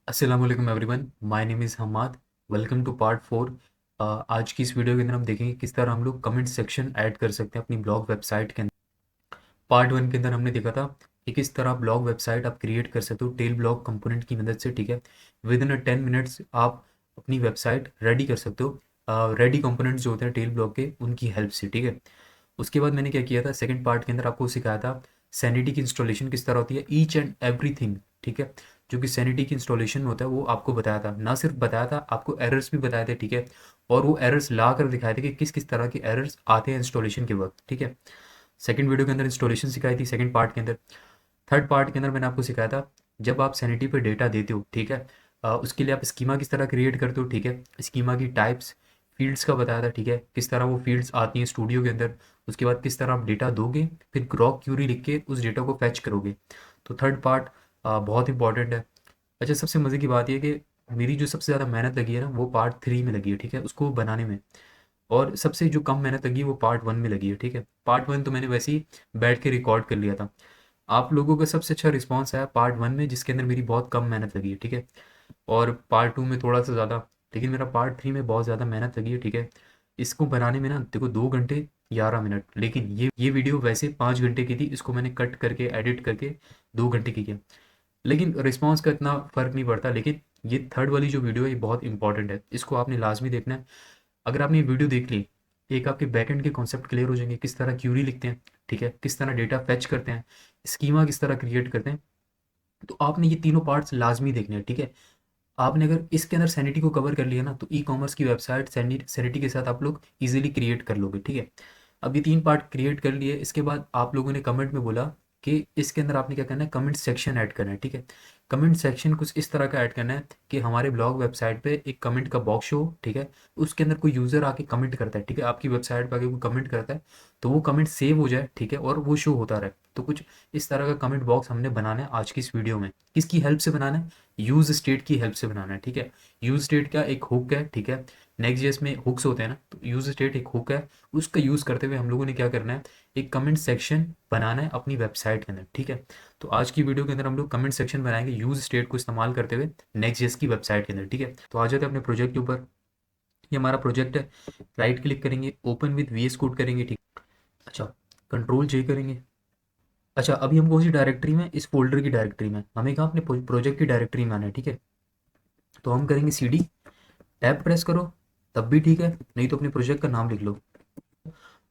अस्सलाम वालेकुम everyone, my name is Hammad. Welcome to part 4। आज की इस वीडियो के अंदर हम देखेंगे किस तरह हम लोग कमेंट सेक्शन ऐड कर सकते हैं अपनी ब्लॉग वेबसाइट के अंदर। पार्ट 1 के अंदर हमने देखा था कि किस तरह ब्लॉग वेबसाइट आप क्रिएट कर सकते हो टेल ब्लॉग कंपोनेंट की मदद से। ठीक है, विद इन 10 मिनट्स आप अपनी वेबसाइट रेडी कर सकते हो रेडी कंपोनेंट्स जो होते हैं टेल ब्लॉग के, उनकी हेल्प से। ठीक है, उसके बाद मैंने क्या किया था, सेकंड पार्ट के अंदर आपको सिखाया था सैनिटी की इंस्टॉलेशन किस तरह होती है, ईच एंड एवरीथिंग। ठीक है, जो कि सैनिटी की इंस्टॉलेशन होता है वो आपको बताया था, ना सिर्फ बताया था, आपको एरर्स भी बताए थे। ठीक है, और वो एरर्स ला कर दिखाए थे कि किस किस तरह के एरर्स आते हैं इंस्टॉलेशन के वक्त। ठीक है, सेकंड वीडियो के अंदर इंस्टॉलेशन सिखाई थी सेकंड पार्ट के अंदर। थर्ड पार्ट के अंदर मैंने आपको सिखाया था जब आप सैनिटी पे डेटा देते हो, ठीक है, उसके लिए आप स्कीमा किस तरह क्रिएट करते हो। ठीक है, स्कीमा की टाइप्स, फील्ड्स का बताया था। ठीक है, किस तरह वो फील्ड्स आती हैं स्टूडियो के अंदर, उसके बाद किस तरह आप डेटा दोगे, फिर ग्रॉक क्यूरी लिख के उस डेटा को फैच करोगे। तो थर्ड पार्ट बहुत इंपॉर्टेंट है। अच्छा, सबसे मज़े की बात यह है कि मेरी जो सबसे ज़्यादा मेहनत लगी है ना, वो पार्ट 3 में लगी है। ठीक है, उसको बनाने में। और सबसे जो कम मेहनत लगी है वो पार्ट 1 में लगी है। ठीक है, पार्ट 1 तो मैंने वैसे ही बैठ के रिकॉर्ड कर लिया था। आप लोगों का सबसे अच्छा रिस्पॉन्स आया पार्ट 1 में, जिसके अंदर मेरी बहुत कम मेहनत लगी है। ठीक है, और पार्ट 2 में थोड़ा सा ज़्यादा, लेकिन मेरा पार्ट 3 में बहुत ज़्यादा मेहनत लगी है। ठीक है, इसको बनाने में ना देखो 2 घंटे 11 मिनट, लेकिन ये वीडियो वैसे 5 घंटे की थी, इसको मैंने कट करके एडिट करके 2 घंटे की किया। लेकिन रिस्पॉन्स का इतना फ़र्क नहीं पड़ता। लेकिन ये थर्ड वाली जो वीडियो है ये बहुत इंपॉर्टेंट है, इसको आपने लाजमी देखना है। अगर आपने ये वीडियो देख ली, एक आपके बैकएंड के कॉन्सेप्ट क्लियर हो जाएंगे, किस तरह क्यूरी लिखते हैं, ठीक है, किस तरह डेटा फैच करते हैं, स्कीमा किस तरह क्रिएट करते हैं। तो आपने ये तीनों पार्ट्स लाजमी देखने हैं। ठीक है, आपने अगर इसके अंदर सैनिटी को कवर कर लिया ना, तो ई कॉमर्स की वेबसाइट सैनिटी के साथ आप लोग इजीली क्रिएट कर लोगे। ठीक है, अब ये 3 पार्ट क्रिएट कर लिए, इसके बाद आप लोगों ने कमेंट में बोला कि इसके अंदर आपने क्या करना है, कमेंट सेक्शन ऐड करना है। ठीक है, कमेंट सेक्शन कुछ इस तरह का ऐड करना है कि हमारे ब्लॉग वेबसाइट पे एक कमेंट का बॉक्स शो हो। ठीक है, उसके अंदर कोई यूज़र आके कमेंट करता है, ठीक है, आपकी वेबसाइट पे आके कोई कमेंट करता है, तो वो कमेंट सेव हो जाए। ठीक है, और वो शो होता रहे। तो कुछ इस तरह का कमेंट बॉक्स हमने बनाना है आज की इस वीडियो में। किसकी हेल्प से बनाना है? यूज स्टेट की हेल्प से बनाना है। ठीक है, यूज स्टेट का एक हुक है। ठीक है, नेक्स्ट जेएस में हुक्स होते हैं ना, तो यूज स्टेट एक हुक है, उसका यूज़ करते हुए हम लोगों ने क्या करना है, एक कमेंट सेक्शन बनाना है अपनी वेबसाइट के अंदर। ठीक है, तो आज की वीडियो के अंदर हम लोग कमेंट सेक्शन बनाएंगे यूज स्टेट को इस्तेमाल करते हुए नेक्स्ट जेएस की वेबसाइट के अंदर। ठीक है, तो आ जाते हैं अपने प्रोजेक्ट के ऊपर। ये हमारा प्रोजेक्ट है। राइट क्लिक करेंगे, ओपन विद वीएस कोड करेंगे। ठीक, अच्छा, कंट्रोल जे करेंगे। अच्छा, अभी हम कौन सी डायरेक्टरी में, इस फोल्डर की डायरेक्टरी में, हमें कहाँ अपने प्रोजेक्ट की डायरेक्टरी में आना है। ठीक है, तो हम करेंगे सीडी, टैब प्रेस करो, तब भी ठीक है, नहीं तो अपने प्रोजेक्ट का नाम लिख लो।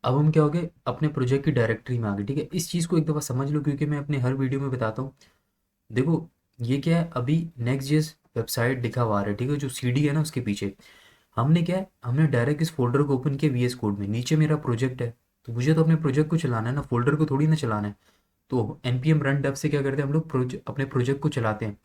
अब हम क्या हो गए, अपने प्रोजेक्ट की डायरेक्टरी में आ गए। ठीक है, इस चीज़ को एक दफ़ा समझ लो, क्योंकि मैं अपने हर वीडियो में बताता हूँ। देखो, ये क्या है, अभी नेक्स्ट जेस वेबसाइट लिखा हुआ आ रहा है। ठीक है, जो सीडी है ना उसके पीछे हमने क्या है, हमने डायरेक्ट इस फोल्डर को ओपन किया वीएस कोड में, नीचे मेरा प्रोजेक्ट है। तो मुझे तो अपने प्रोजेक्ट को चलाना है ना, फोल्डर को थोड़ी ना चलाना है। तो npm रन डेव से क्या करते हैं हम लोग, अपने प्रोजेक्ट को चलाते हैं।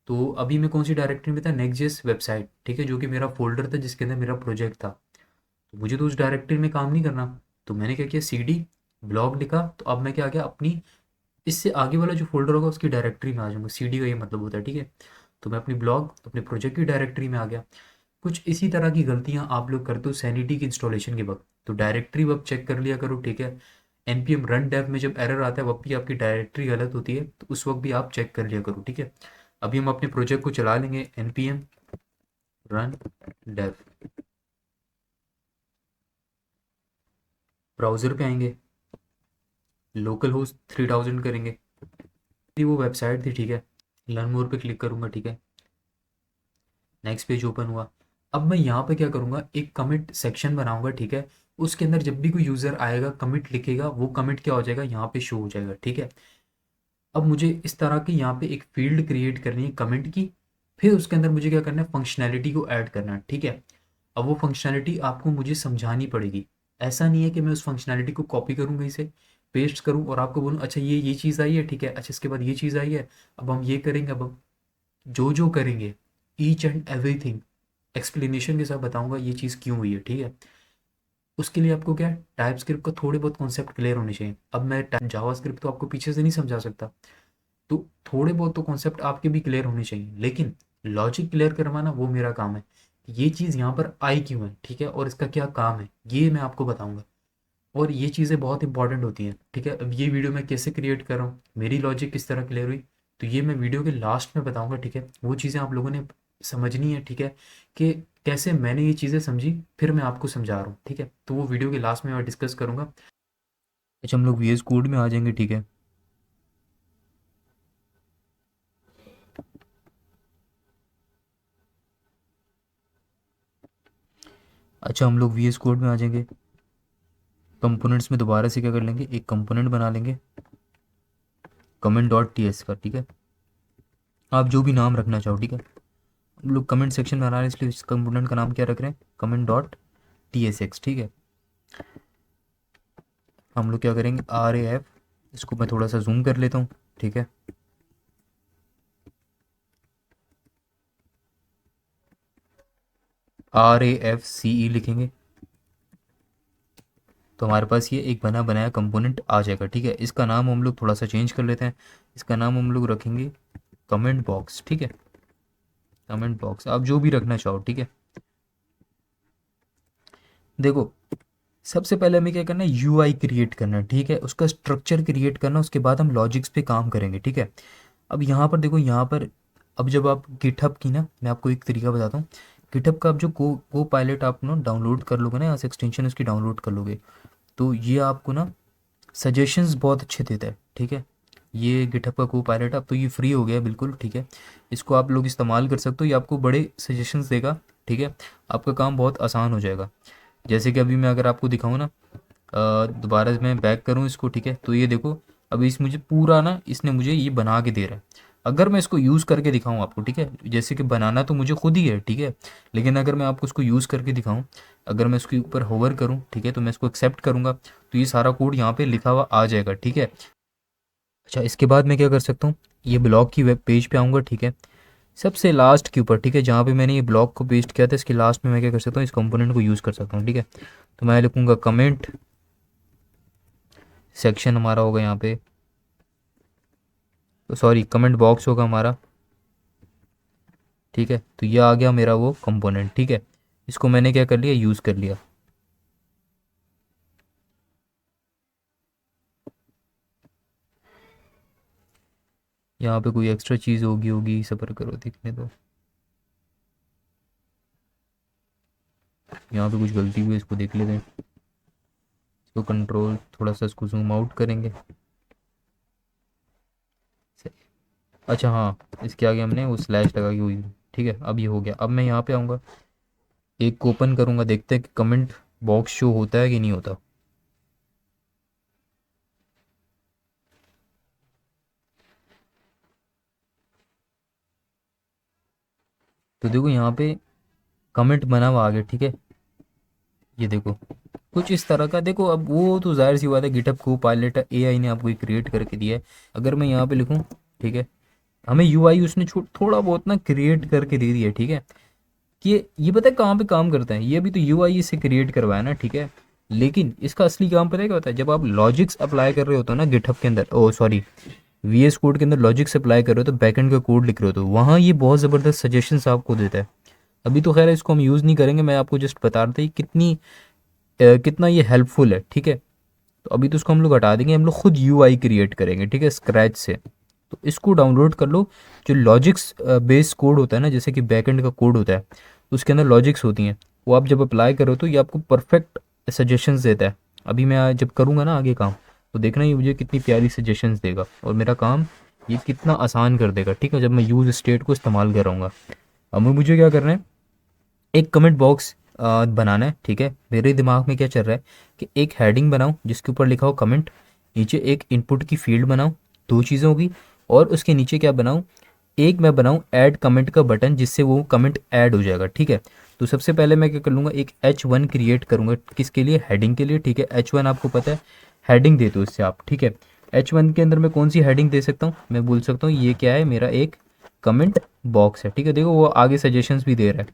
तो अभी मैं कौन सी डायरेक्टरी में था, नेक्स्ट जेस वेबसाइट। ठीक है, जो कि मेरा फोल्डर था जिसके अंदर मेरा प्रोजेक्ट था। तो मुझे तो उस डायरेक्टरी में काम नहीं करना। तो मैंने क्या किया, सी डी ब्लॉग लिखा, तो अब मैं क्या आ गया अपनी, इससे आगे वाला जो फोल्डर होगा उसकी डायरेक्टरी में आ जाऊंगा। सी डी का ये मतलब होता है। ठीक है, तो मैं अपनी ब्लॉग अपने प्रोजेक्ट की डायरेक्टरी में आ गया। कुछ इसी तरह की गलतियां आप लोग करते हो सैनिटी की इंस्टॉलेशन के वक्त, तो डायरेक्टरी वक्त चेक कर लिया करो। ठीक है, npm रन डेव में जब एरर आता है वक्त भी आपकी डायरेक्टरी गलत होती है, तो उस वक्त भी आप चेक कर लिया करो। ठीक है, अभी हम अपने प्रोजेक्ट को चला लेंगे, npm रन डेव, ब्राउज़र पे आएंगे, लोकल होस्ट 3000 करेंगे। ये वो वेबसाइट थी। ठीक है, लर्न मोर पे क्लिक करूंगा। ठीक है, नेक्स्ट पेज ओपन हुआ। अब मैं यहाँ पे क्या करूँगा, एक कमिट सेक्शन बनाऊंगा। ठीक है, उसके अंदर जब भी कोई यूज़र आएगा कमिट लिखेगा, वो कमिट क्या हो जाएगा, यहाँ पे शो हो जाएगा। ठीक है, अब मुझे इस तरह की यहाँ पे एक फील्ड क्रिएट करनी है कमेंट की, फिर उसके अंदर मुझे क्या करना है, फंक्शनैलिटी को ऐड करना है। ठीक है, अब वो फंक्शनैलिटी आपको मुझे समझानी पड़ेगी। ऐसा नहीं है कि मैं उस फंक्शनैलिटी को कॉपी करूँ कहीं से, पेस्ट करूँ और आपको बोलूँ अच्छा ये चीज़ आई है। ठीक है, अच्छा इसके बाद ये चीज़ आई है, अब हम ये करेंगे। अब हम जो जो करेंगे, ईच एंड एवरीथिंग एक्सप्लेनेशन के साथ बताऊंगा ये चीज़ क्यों हुई है। ठीक है, उसके लिए आपको क्या है, टाइप स्क्रिप्ट का थोड़े बहुत कॉन्सेप्ट क्लियर होने चाहिए। अब मैं जावा स्क्रिप्ट तो आपको पीछे से नहीं समझा सकता, तो थोड़े बहुत तो कॉन्सेप्ट आपके भी क्लियर होने चाहिए, लेकिन लॉजिक क्लियर करवाना वो मेरा काम है। ये चीज़ यहाँ पर आई क्यों है, ठीक है, और इसका क्या काम है, ये मैं आपको बताऊंगा। और ये चीज़ें बहुत इंपॉर्टेंट होती हैं। ठीक है, अब ये वीडियो मैं कैसे क्रिएट कर रहा हूँ, मेरी लॉजिक किस तरह क्लियर हुई, तो ये मैं वीडियो के लास्ट में बताऊंगा, ठीक है। वो चीज़ें आप लोगों ने समझनी है, ठीक है, कि कैसे मैंने ये चीज़ें समझी, फिर मैं आपको समझा रहा हूँ, ठीक है। तो वो वीडियो के लास्ट में मैं डिस्कस करूँगा। अच्छा, हम लोग वी एस कोड में आ जाएंगे, ठीक है। अच्छा, हम लोग वी एस कोड में आ जाएंगे। कंपोनेंट्स में दोबारा से क्या कर लेंगे, एक कंपोनेंट बना लेंगे कमेंट डॉट टी एस का, ठीक है। आप जो भी नाम रखना चाहो, ठीक है। हम लोग कमेंट सेक्शन में आ रहे हैं, इसलिए इस कंपोनेंट का नाम क्या रख रहे हैं, comment dot T S x, ठीक है। हम लोग क्या करेंगे, आर ए एफ, इसको मैं थोड़ा सा जूम कर लेता हूँ, ठीक है। आर ए एफ सी ई लिखेंगे तो हमारे पास ये एक बना बनाया कंपोनेंट आ जाएगा, ठीक है। इसका नाम हम लोग थोड़ा सा चेंज कर लेते हैं। इसका नाम हम लोग रखेंगे कमेंट बॉक्स, ठीक है। कमेंट बॉक्स आप जो भी रखना चाहो, ठीक है। देखो, सबसे पहले हमें क्या करना है, यूआई क्रिएट करना है, ठीक है। उसका स्ट्रक्चर क्रिएट करना, उसके बाद हम लॉजिक्स पे काम करेंगे, ठीक है। अब यहाँ पर देखो, यहाँ पर अब जब आप गिटहब की ना, मैं आपको एक तरीका बताता हूँ। गिटहब का आप जो को पायलट आप ना डाउनलोड कर लोगे ना, यहाँ से एक्सटेंशन उसकी डाउनलोड कर लोगे, तो ये आपको ना सजेशंस बहुत अच्छे देता है, ठीक है। ये गिटहब का को पायलट, अब तो ये फ्री हो गया है बिल्कुल, ठीक है। इसको आप लोग इस्तेमाल कर सकते हो, ये आपको बड़े सजेशंस देगा, ठीक है। आपका काम बहुत आसान हो जाएगा। जैसे कि अभी मैं अगर आपको दिखाऊँ ना, दोबारा मैं बैक करूँ इसको, ठीक है। तो ये देखो, अभी इस मुझे पूरा ना इसने मुझे ये बना के दे रहा है। अगर मैं इसको यूज़ करके दिखाऊँ आपको, ठीक है, जैसे कि बनाना तो मुझे खुद ही है, ठीक है। लेकिन अगर मैं आपको इसको यूज़ करके दिखाऊँ, अगर मैं इसके ऊपर होवर करूँ, ठीक है, तो मैं इसको एक्सेप्ट करूँगा, तो ये सारा कोड यहाँ पे लिखा हुआ आ जाएगा, ठीक है। अच्छा, इसके बाद मैं क्या कर सकता हूँ, ये ब्लॉग की वेब पेज पे आऊँगा, ठीक है। सबसे लास्ट के ऊपर, ठीक है, जहाँ पे मैंने ये ब्लॉग को पेस्ट किया था, इसके लास्ट में मैं क्या कर सकता हूँ, इस कंपोनेंट को यूज़ कर सकता हूँ, ठीक है। तो मैं लिखूँगा कमेंट सेक्शन, हमारा होगा यहाँ पे, सॉरी कमेंट बॉक्स होगा हमारा, ठीक है। तो ये आ गया मेरा वो कंपोनेंट, ठीक है। इसको मैंने क्या कर लिया, यूज़ कर लिया। यहाँ पे कोई एक्स्ट्रा चीज़ होगी होगी सफ़र करो दिखने दो। यहाँ पे कुछ गलती हुई है, इसको देख लेते हैं। इसको कंट्रोल, थोड़ा सा इसको जूम आउट करेंगे। अच्छा हाँ, इसके आगे हमने वो स्लैश लगा के हुई, ठीक है। अब ये हो गया। अब मैं यहाँ पे आऊँगा, एक को ओपन करूँगा, देखते हैं कि कमेंट बॉक्स शो होता है कि नहीं होता। तो देखो यहाँ पे कमेंट बना हुआ आ गया, ठीक है। ये देखो, कुछ इस तरह का। देखो अब वो तो जाहिर सी बात है, गिटहब को पायलट एआई ने आपको क्रिएट करके दिया है। अगर मैं यहाँ पे लिखूँ, ठीक है, हमें यूआई उसने थोड़ा बहुत ना क्रिएट करके दे दिया है, ठीक है। कि ये पता है कहाँ पे काम करता है, ये भी तो यूआई से क्रिएट करवाया ना, ठीक है। लेकिन इसका असली काम पता है क्या होता है, जब आप लॉजिक्स अप्लाई कर रहे होते हो ना गिटहब के अंदर, ओ सॉरी, वीएस कोड के अंदर लॉजिक्स अप्लाई कर रहे हो, तो बैकएंड का कोड लिख रहे हो, तो वहाँ ये बहुत ज़बरदस्त सजेशंस आपको देता है। अभी तो खैर इसको हम यूज़ नहीं करेंगे, मैं आपको जस्ट बता रहा था ये कितना ये हेल्पफुल है, ठीक है। तो अभी तो इसको हम लोग हटा देंगे, हम लोग खुद यूआई क्रिएट करेंगे, ठीक है, स्क्रैच से। तो इसको डाउनलोड कर लो। जो लॉजिक्स बेस्ड कोड होता है ना, जैसे कि बैकएंड का कोड होता है, तो उसके अंदर लॉजिक्स होती हैं, वो आप जब अप्लाई करो तो ये आपको परफेक्ट सजेशंस देता है। अभी मैं जब करूँगा ना आगे काम, तो देखना ये मुझे कितनी प्यारी सजेशंस देगा, और मेरा काम ये कितना आसान कर देगा, ठीक है, जब मैं यूज़ स्टेट को इस्तेमाल कराऊंगा। अब मुझे क्या करना है, एक कमेंट बॉक्स बनाना है, ठीक है। मेरे दिमाग में क्या चल रहा है कि एक हेडिंग बनाऊं जिसके ऊपर लिखा हो कमेंट, नीचे एक इनपुट की फील्ड बनाऊं, दो चीज़ें होगी। और उसके नीचे क्या बनाऊं, एक मैं बनाऊं ऐड कमेंट का बटन, जिससे वो कमेंट ऐड हो जाएगा, ठीक है। तो सबसे पहले मैं क्या कर लूँगा, एक H1 क्रिएट करूँगा, किसके लिए, हेडिंग के लिए, ठीक है। H1 आपको पता है हेडिंग देते हो इससे आप, ठीक है। H1 के अंदर मैं कौन सी हेडिंग दे सकता हूँ, मैं बोल सकता हूँ ये क्या है, मेरा एक कमेंट बॉक्स है, ठीक है। देखो वो आगे सजेशंस भी दे रहा है,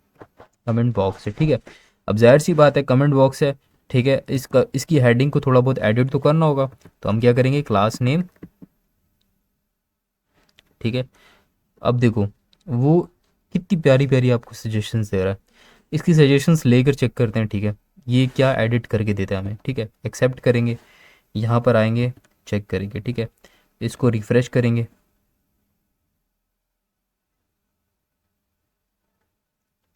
कमेंट बॉक्स है, ठीक है। अब जाहिर सी बात है, कमेंट बॉक्स है, ठीक है, इसकी हेडिंग को थोड़ा बहुत एडिट तो करना होगा। तो हम क्या करेंगे, क्लास नेम, ठीक है। अब देखो वो कितनी प्यारी प्यारी आपको सजेशंस दे रहा है। इसकी सजेशंस लेकर चेक करते हैं, ठीक है, ये क्या एडिट करके देता है हमें, ठीक है। एक्सेप्ट करेंगे, यहाँ पर आएंगे, चेक करेंगे, ठीक है। इसको रिफ़्रेश करेंगे,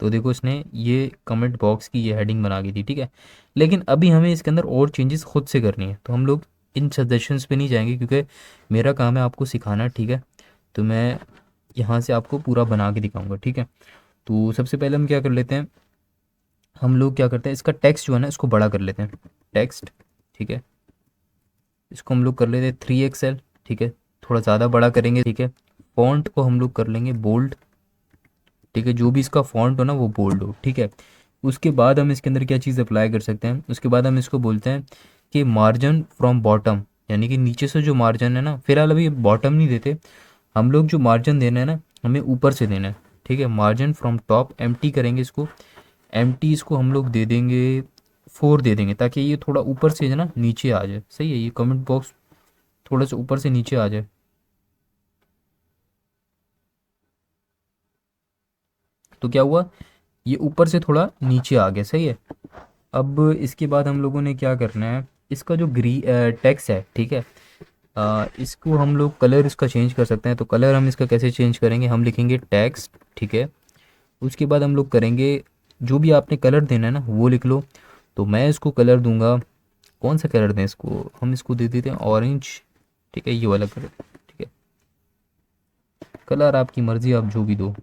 तो देखो इसने ये कमेंट बॉक्स की ये हेडिंग बना के दी, ठीक है। लेकिन अभी हमें इसके अंदर और चेंजेस खुद से करनी है, तो हम लोग इन सजेशंस पे नहीं जाएंगे क्योंकि मेरा काम है आपको सिखाना, ठीक है। तो मैं यहाँ से आपको पूरा बना के दिखाऊंगा, ठीक है। तो सबसे पहले हम क्या कर लेते हैं, हम लोग क्या करते हैं, इसका टेक्स्ट जो है ना इसको बड़ा कर लेते हैं, टेक्स्ट, ठीक है। इसको हम लोग कर लेते हैं 3XL, ठीक है। थोड़ा ज़्यादा बड़ा करेंगे, ठीक है। फॉन्ट को हम लोग कर लेंगे बोल्ड, ठीक है। जो भी इसका फॉन्ट हो ना वो बोल्ड हो, ठीक है। उसके बाद हम इसके अंदर क्या चीज़ अप्लाई कर सकते हैं, उसके बाद हम इसको बोलते हैं कि मार्जिन फ्रॉम बॉटम, यानी कि नीचे से जो मार्जिन है ना, फिलहाल अभी बॉटम नहीं देते हम लोग, जो मार्जिन देना है ना हमें ऊपर से देना है, ठीक है। मार्जिन फ्रॉम टॉप एम्प्टी करेंगे इसको, एम्प्टी इसको हम लोग दे देंगे 4 दे देंगे, ताकि ये थोड़ा ऊपर से है ना नीचे आ जाए, सही है। ये कमेंट बॉक्स थोड़ा सा ऊपर से नीचे आ जाए, तो क्या हुआ, ये ऊपर से थोड़ा नीचे आ गया, सही है। अब इसके बाद हम लोगों ने क्या करना है, इसका जो टेक्स्ट है, ठीक है। इसको हम लोग कलर इसका चेंज कर सकते हैं, तो कलर हम इसका कैसे चेंज करेंगे, हम लिखेंगे टेक्स्ट, ठीक है। उसके बाद हम लोग करेंगे, जो भी आपने कलर देना है ना वो लिख लो। तो मैं इसको कलर दूंगा, कौन सा कलर दें इसको, हम इसको दे देते हैं ऑरेंज, ठीक है। ये वाला कलर, ठीक है। कलर आपकी मर्ज़ी, आप जो भी दो,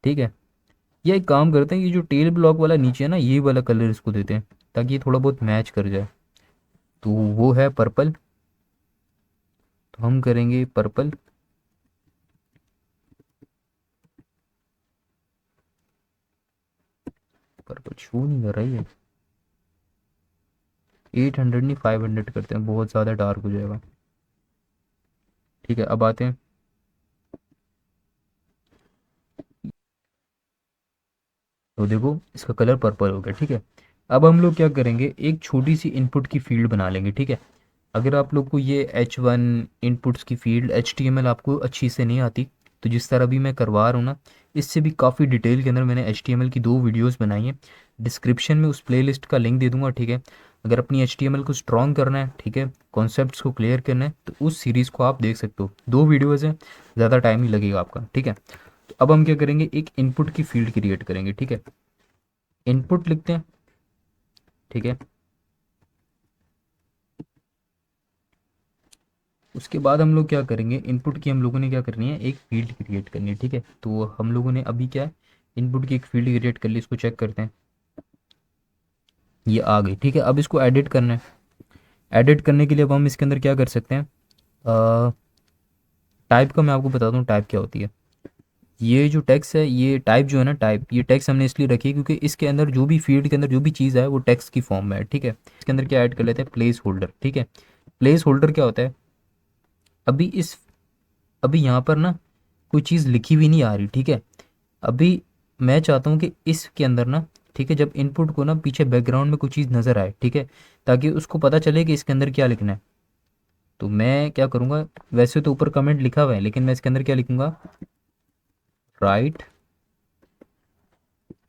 ठीक है। ये एक काम करते हैं, ये जो टेल ब्लॉक वाला नीचे है ना ये वाला कलर इसको देते हैं, ताकि ये थोड़ा बहुत मैच कर जाए। तो वो है पर्पल, तो हम करेंगे पर्पल, पर्पल शो नहीं कर रही है, 800 नहीं 500 करते हैं, बहुत ज़्यादा डार्क हो जाएगा, ठीक है। अब आते हैं, तो देखो इसका कलर पर्पल हो गया, ठीक है। अब हम लोग क्या करेंगे, एक छोटी सी इनपुट की फील्ड बना लेंगे, ठीक है। अगर आप लोग को ये H1 इनपुट्स की फील्ड HTML आपको अच्छी से नहीं आती, तो जिस तरह भी मैं करवा रहा हूँ ना, इससे भी काफ़ी डिटेल के अंदर मैंने HTML की 2 वीडियोस बनाई हैं। डिस्क्रिप्शन में उस प्लेलिस्ट का लिंक दे दूंगा, ठीक है। अगर अपनी HTML को स्ट्रॉन्ग करना है, ठीक है, कॉन्सेप्ट्स को क्लियर करना है, तो उस सीरीज़ को आप देख सकते हो, 2 वीडियोज़ हैं, ज़्यादा टाइम नहीं लगेगा आपका, ठीक है। तो अब हम क्या करेंगे, एक इनपुट की फील्ड क्रिएट करेंगे, ठीक है। इनपुट लिखते हैं, ठीक है। उसके बाद हम लोग क्या करेंगे, इनपुट की हम लोगों ने क्या करनी है, एक फील्ड क्रिएट करनी है, ठीक है। तो हम लोगों ने अभी क्या है, इनपुट की एक फील्ड क्रिएट कर ली, इसको चेक करते हैं, ये आ गई, ठीक है। अब इसको एडिट करना है, एडिट करने के लिए अब हम इसके अंदर क्या कर सकते हैं, टाइप का मैं आपको बताता हूँ टाइप क्या होती है। ये जो टेक्स्ट है, ये टाइप जो है ना, टाइप ये टेक्स्ट हमने इसलिए रखी है क्योंकि इसके अंदर जो भी फील्ड के अंदर जो भी चीज़ है वो टेक्स्ट की फॉर्म में है, ठीक है। इसके अंदर क्या ऐड कर लेते हैं, प्लेस होल्डर, ठीक है। प्लेस होल्डर क्या होता है, अभी इस अभी यहाँ पर ना कोई चीज़ लिखी हुई नहीं आ रही, ठीक है। अभी मैं चाहता हूँ कि इसके अंदर ना, ठीक है, जब इनपुट को ना पीछे बैकग्राउंड में कोई चीज़ नज़र आए, ठीक है, ताकि उसको पता चले कि इसके अंदर क्या लिखना है। तो मैं क्या करूँगा, वैसे तो ऊपर कमेंट लिखा हुआ है, लेकिन मैं इसके अंदर क्या लिखूँगा, राइट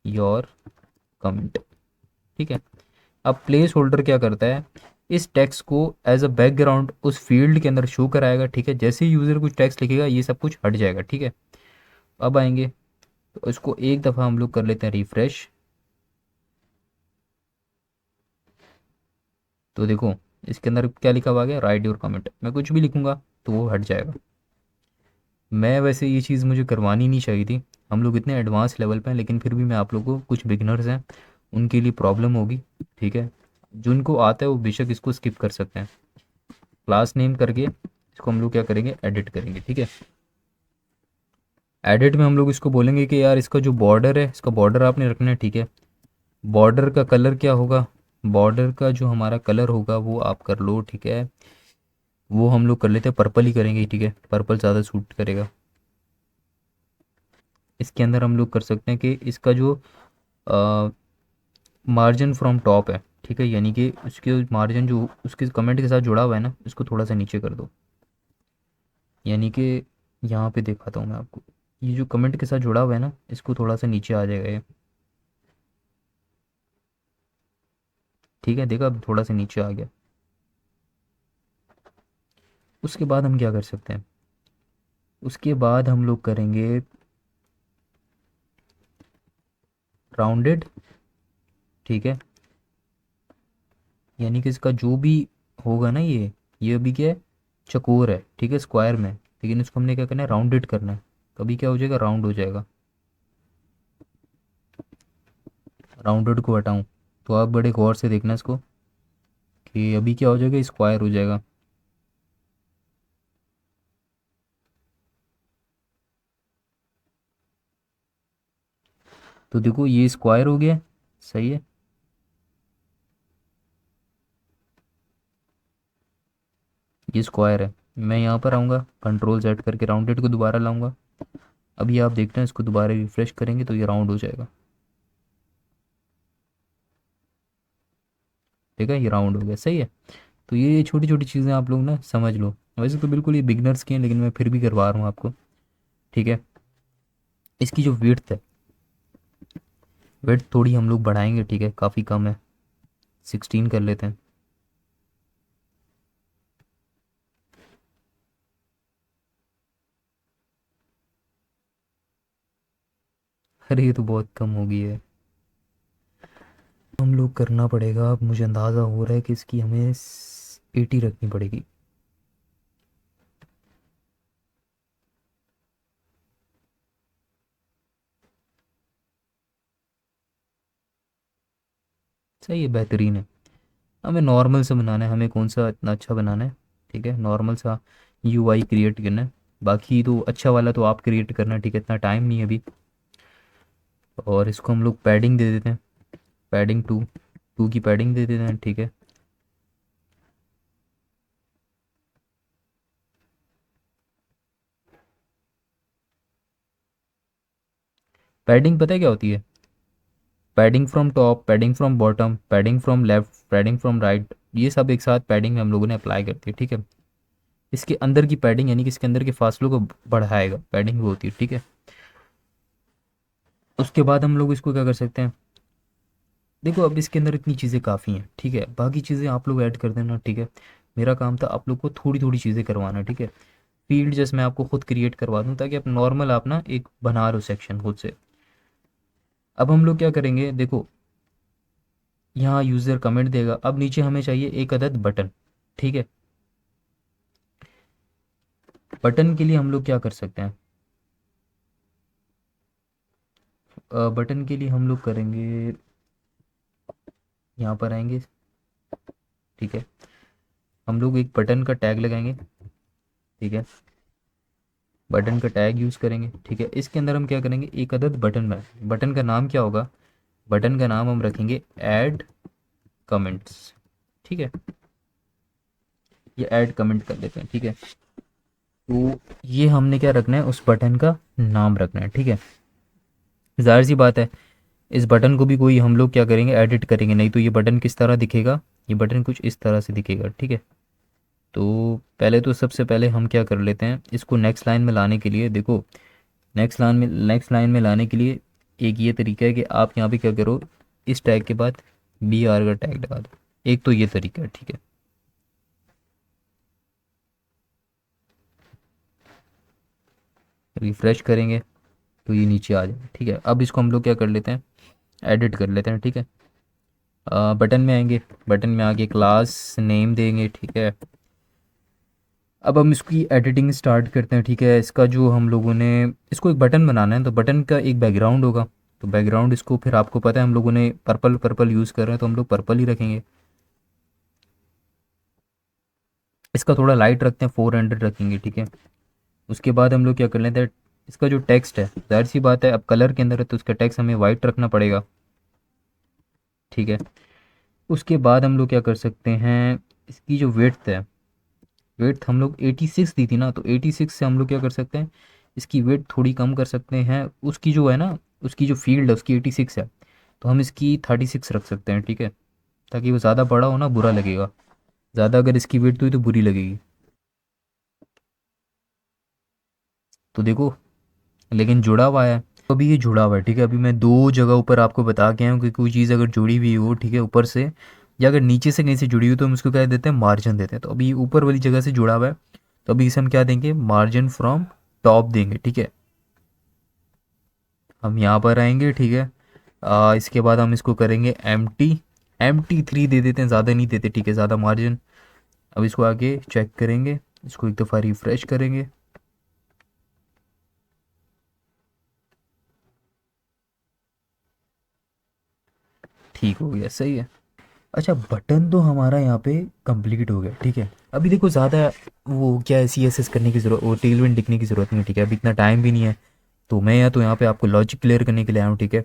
योर कमेंट, ठीक है। अब प्लेस होल्डर क्या करता है, इस टेक्स्ट को एज अ बैकग्राउंड उस फील्ड के अंदर शो कराएगा, ठीक है। जैसे ही यूज़र कुछ टेक्स्ट लिखेगा ये सब कुछ हट जाएगा, ठीक है। अब आएंगे, तो इसको एक दफ़ा हम लोग कर लेते हैं रिफ्रेश, तो देखो इसके अंदर क्या लिखा हुआ आ गया, राइट योर कमेंट। मैं कुछ भी लिखूंगा तो वो हट जाएगा। मैं वैसे ये चीज़ मुझे करवानी नहीं चाहिए थी, हम लोग इतने एडवांस लेवल पे हैं, लेकिन फिर भी मैं आप लोगों को, कुछ बिगनर्स हैं उनके लिए प्रॉब्लम होगी, ठीक है। जिनको आता है वो बेशक इसको स्किप कर सकते हैं। क्लास नेम करके इसको हम लोग क्या करेंगे, एडिट करेंगे, ठीक है। एडिट में हम लोग इसको बोलेंगे कि यार इसका जो बॉर्डर है, इसका बॉर्डर आपने रखना है, ठीक है। बॉर्डर का कलर क्या होगा, बॉर्डर का जो हमारा कलर होगा वो आप कर लो, ठीक है। वो हम लोग कर लेते हैं पर्पल ही करेंगे, ठीक है, पर्पल ज़्यादा सूट करेगा। इसके अंदर हम लोग कर सकते हैं कि इसका जो मार्जिन फ्रॉम टॉप है, ठीक है, यानी कि उसके मार्जिन जो उसके कमेंट के साथ जुड़ा हुआ है ना, इसको थोड़ा सा नीचे कर दो। यानी कि यहाँ पे दिखाता हूँ मैं आपको, ये जो कमेंट के साथ जुड़ा हुआ है ना, इसको थोड़ा सा नीचे आ जाएगा ये, ठीक है। देखा, अब थोड़ा सा नीचे आ गया। उसके बाद हम क्या कर सकते हैं, उसके बाद हम लोग करेंगे राउंडेड, ठीक है। यानी कि इसका जो भी होगा ना, ये अभी क्या है, चकोर है, ठीक है, स्क्वायर में, लेकिन इसको हमने क्या करना है, राउंडेड करना है। तो अभी क्या हो जाएगा, राउंड हो जाएगा। राउंडेड को हटाऊं तो आप बड़े गौर से देखना इसको, कि अभी क्या हो जाएगा, स्क्वायर हो जाएगा। तो देखो ये स्क्वायर हो गया, सही है। ये स्क्वायर है। मैं यहाँ पर आऊँगा, कंट्रोल Z करके राउंडेड को दोबारा लाऊंगा। अभी आप देखते हैं, इसको दोबारा रिफ्रेश करेंगे तो ये राउंड हो जाएगा। ठीक है, ये राउंड हो गया, सही है। तो ये छोटी छोटी चीज़ें आप लोग ना समझ लो। वैसे तो बिल्कुल ये बिगनर्स की हैं, लेकिन मैं फिर भी करवा रहा हूँ आपको, ठीक है। इसकी जो विड्थ है, विड्थ थोड़ी हम लोग बढ़ाएंगे, ठीक है, काफ़ी कम है, 16 कर लेते हैं। अरे ये तो बहुत कम हो गई है। हम लोग करना पड़ेगा, अब मुझे अंदाज़ा हो रहा है कि इसकी हमें 80 रखनी पड़ेगी। सही है, बेहतरीन है। हमें नॉर्मल से बनाना है, हमें कौन सा इतना अच्छा बनाना है, ठीक है, नॉर्मल सा UI क्रिएट करना है। बाकी तो अच्छा वाला तो आप क्रिएट करना, ठीक है, इतना टाइम नहीं है अभी। और इसको हम लोग पैडिंग दे देते हैं, पैडिंग 2 की पैडिंग दे देते हैं, ठीक है। पैडिंग पता है क्या होती है, padding from top, padding from bottom, padding from left, padding from right, ये सब एक साथ पैडिंग में हम लोगों ने अप्लाई करती है, ठीक है। इसके अंदर की पैडिंग, यानी कि इसके अंदर के फासलों को बढ़ाएगा, पैडिंग वो होती है, ठीक है। उसके बाद हम लोग इसको क्या कर सकते हैं, देखो अब इसके अंदर इतनी चीज़ें काफ़ी हैं, ठीक है, बाकी चीज़ें आप लोग ऐड कर देना, ठीक है। मेरा काम था आप लोग को थोड़ी थोड़ी चीज़ें करवाना, ठीक है। फील्ड जैसे मैं आपको खुद क्रिएट करवा दूँ, ताकि आप नॉर्मल आप ना एक बना लो सेक्शन खुद से। अब हम लोग क्या करेंगे, देखो यहाँ यूज़र कमेंट देगा, अब नीचे हमें चाहिए एक अदद बटन, ठीक है। बटन के लिए हम लोग क्या कर सकते हैं, बटन के लिए हम लोग करेंगे, यहाँ पर आएंगे, ठीक है। हम लोग एक बटन का टैग लगाएंगे, ठीक है, बटन का टैग यूज़ करेंगे, ठीक है। इसके अंदर हम क्या करेंगे, एक अदद बटन बनाएंगे। बटन का नाम क्या होगा, बटन का नाम हम रखेंगे ऐड कमेंट्स, ठीक है। ये ऐड कमेंट कर लेते हैं, ठीक है। तो ये हमने क्या रखना है, उस बटन का नाम रखना है, ठीक है। जाहिर सी बात है, इस बटन को भी कोई हम लोग क्या करेंगे, एडिट करेंगे, नहीं तो ये बटन किस तरह दिखेगा, ये बटन कुछ इस तरह से दिखेगा, ठीक है। तो पहले तो सबसे पहले हम क्या कर लेते हैं, इसको नेक्स्ट लाइन में लाने के लिए, देखो नेक्स्ट लाइन में लाने के लिए एक ये तरीका है कि आप यहाँ पे क्या करो, इस टैग के बाद BR का टैग लगा दो। एक तो ये तरीका है, ठीक है। रिफ्रेश करेंगे तो ये नीचे आ जाए, ठीक है। अब इसको हम लोग क्या कर लेते हैं, एडिट कर लेते हैं, ठीक है। बटन में आएंगे, बटन में आके क्लास नेम देंगे, ठीक है। अब हम इसकी एडिटिंग स्टार्ट करते हैं, ठीक है। इसका जो हम लोगों ने, इसको एक बटन बनाना है, तो बटन का एक बैकग्राउंड होगा। तो बैकग्राउंड इसको फिर आपको पता है हम लोगों ने पर्पल पर्पल यूज़ कर रहे हैं, तो हम लोग पर्पल ही रखेंगे। इसका थोड़ा लाइट रखते हैं, 400 रखेंगे, ठीक है। उसके बाद हम लोग क्या कर लेते हैं, इसका जो टेक्स्ट है, जाहिर सी बात है अब कलर के अंदर है तो उसका टेक्स्ट हमें वाइट रखना पड़ेगा, ठीक है। उसके बाद हम लोग क्या कर सकते हैं, इसकी जो वेड्थ है, वेड्थ हम लोग 86 दी थी ना, तो 86 से हम लोग क्या कर सकते हैं, इसकी वेड्थ थोड़ी कम कर सकते हैं। उसकी जो है ना, उसकी जो फील्ड है उसकी 86 है, तो हम इसकी 36 रख सकते हैं, ठीक है। ताकि वो ज़्यादा बड़ा हो ना, बुरा लगेगा, ज़्यादा अगर इसकी वेड्थ हुई तो बुरी लगेगी। तो देखो, लेकिन जुड़ा हुआ है, तो अभी ये जुड़ा हुआ है, ठीक है। अभी मैं दो जगह ऊपर आपको बता के आया हूँ कि कोई चीज़ अगर जुड़ी हुई हो, ठीक है, ऊपर से, या अगर नीचे से कहीं से जुड़ी हुई तो हम उसको क्या देते हैं, मार्जिन देते हैं। तो अभी ऊपर वाली जगह से जुड़ा हुआ है, तो अभी इसे हम क्या देंगे, मार्जिन फ्रॉम टॉप देंगे, ठीक है। हम यहाँ पर आएंगे, ठीक है। इसके बाद हम इसको करेंगे एम टी 3 दे देते हैं, ज़्यादा नहीं देते, ठीक है, ज़्यादा मार्जिन। अब इसको आगे चेक करेंगे, इसको एक दफ़ा रिफ्रेश करेंगे। ठीक हो गया, सही है। अच्छा, बटन तो हमारा यहाँ पे कंप्लीट हो गया, ठीक है। अभी देखो ज़्यादा वो क्या है, सी एस एस करने की ज़रूरत, वो टेलविंड लिखने की ज़रूरत नहीं है, ठीक है। अभी इतना टाइम भी नहीं है, तो मैं या तो यहाँ पे आपको लॉजिक क्लियर करने के लिए आया हूँ, ठीक है।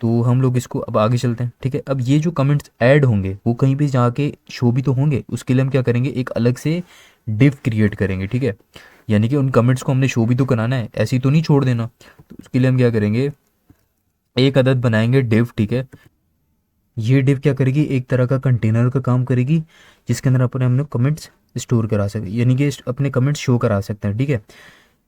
तो हम लोग इसको अब आगे चलते हैं, ठीक है। अब ये जो कमेंट्स ऐड होंगे वो कहीं भी जाके शो भी तो होंगे, उसके लिए हम क्या करेंगे, एक अलग से डिव क्रिएट करेंगे, ठीक है। यानी कि उन कमेंट्स को हमने शो भी तो कराना है, ऐसे ही तो नहीं छोड़ देना। तो उसके लिए हम क्या करेंगे, एक अदद बनाएंगे डिव, ठीक है। ये डिव क्या करेगी, एक तरह का कंटेनर का काम करेगी, जिसके अंदर अपने हमने कमेंट्स स्टोर करा सकते, यानी कि अपने कमेंट्स शो करा सकते हैं, ठीक है।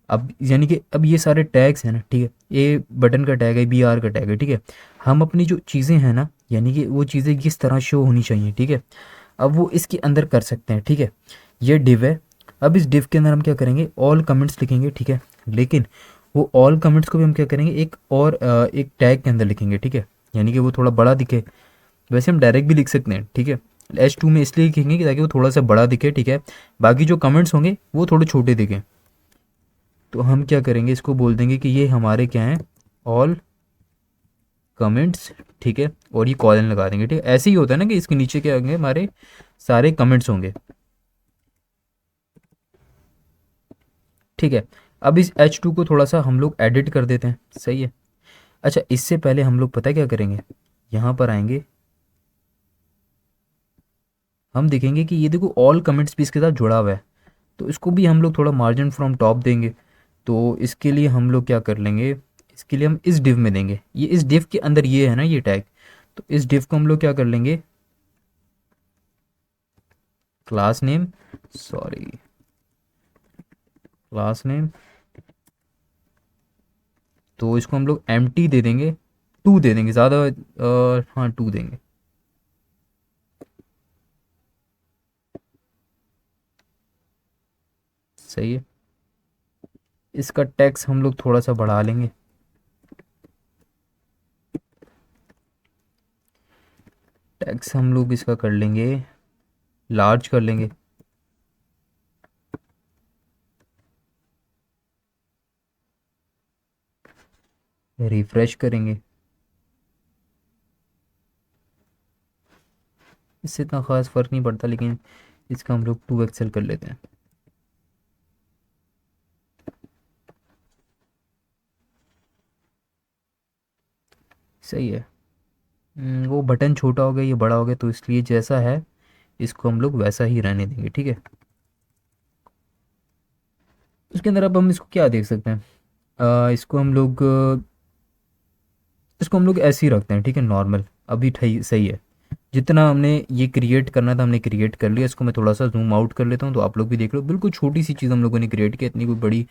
अब यानी कि अब ये सारे टैग्स हैं ना, ठीक है, ये बटन का टैग है, बी आर का टैग है, ठीक है। हम अपनी जो चीज़ें हैं ना, यानी कि वो चीज़ें किस तरह शो होनी चाहिए, ठीक है, अब वो इसके अंदर कर सकते हैं, ठीक है। ये डिव है। अब इस डिव के अंदर हम क्या करेंगे, ऑल कमेंट्स लिखेंगे, ठीक है। लेकिन वो ऑल कमेंट्स को भी हम क्या करेंगे, एक और एक टैग के अंदर लिखेंगे, ठीक है, यानी कि वो थोड़ा बड़ा दिखे। वैसे हम डायरेक्ट भी लिख सकते हैं, ठीक है। H2 में इसलिए लिखेंगे कि ताकि वो थोड़ा सा बड़ा दिखे, ठीक है। बाकी जो कमेंट्स होंगे वो थोड़े छोटे दिखें। तो हम क्या करेंगे, इसको बोल देंगे कि ये हमारे क्या हैं, ऑल कमेंट्स, ठीक है। और ये कॉलन लगा देंगे, ठीक है। ऐसे ही होता है ना कि इसके नीचे क्या होंगे, हमारे सारे कमेंट्स होंगे, ठीक है। अब इस H2 को थोड़ा सा हम लोग एडिट कर देते हैं, सही है। अच्छा, इससे पहले हम लोग पता है क्या करेंगे, यहाँ पर आएंगे, हम देखेंगे कि ये देखो ऑल कमेंट्स भी इसके साथ जुड़ा हुआ है, तो इसको भी हम लोग थोड़ा मार्जिन फ्रॉम टॉप देंगे। तो इसके लिए हम लोग क्या कर लेंगे, इसके लिए हम इस डिव में देंगे, ये इस डिव के अंदर ये है ना ये टैग, तो इस डिव को हम लोग क्या कर लेंगे, class name, sorry, class name, तो इसको हम लोग एम्प्टी दे देंगे, 2 दे देंगे, ज़्यादा हाँ 2 देंगे, सही है। इसका टैक्स हम लोग थोड़ा सा बढ़ा लेंगे, टैक्स हम लोग इसका कर लेंगे, लार्ज कर लेंगे। रिफ्रेश करेंगे, इससे इतना ख़ास फ़र्क नहीं पड़ता, लेकिन इसका हम लोग 2 एक्सएल कर लेते हैं, सही है। वो बटन छोटा हो गया, ये बड़ा हो गया, तो इसलिए जैसा है इसको हम लोग वैसा ही रहने देंगे, ठीक है। उसके अंदर अब हम इसको क्या देख सकते हैं, इसको हम लोग ऐसे ही रखते हैं, ठीक है, नॉर्मल। अभी सही है। जितना हमने ये क्रिएट करना था हमने क्रिएट कर लिया। इसको मैं थोड़ा सा जूम आउट कर लेता हूँ, तो आप लोग भी देख लो, बिल्कुल छोटी सी चीज़ हम लोगों ने क्रिएट की, इतनी कोई बड़ी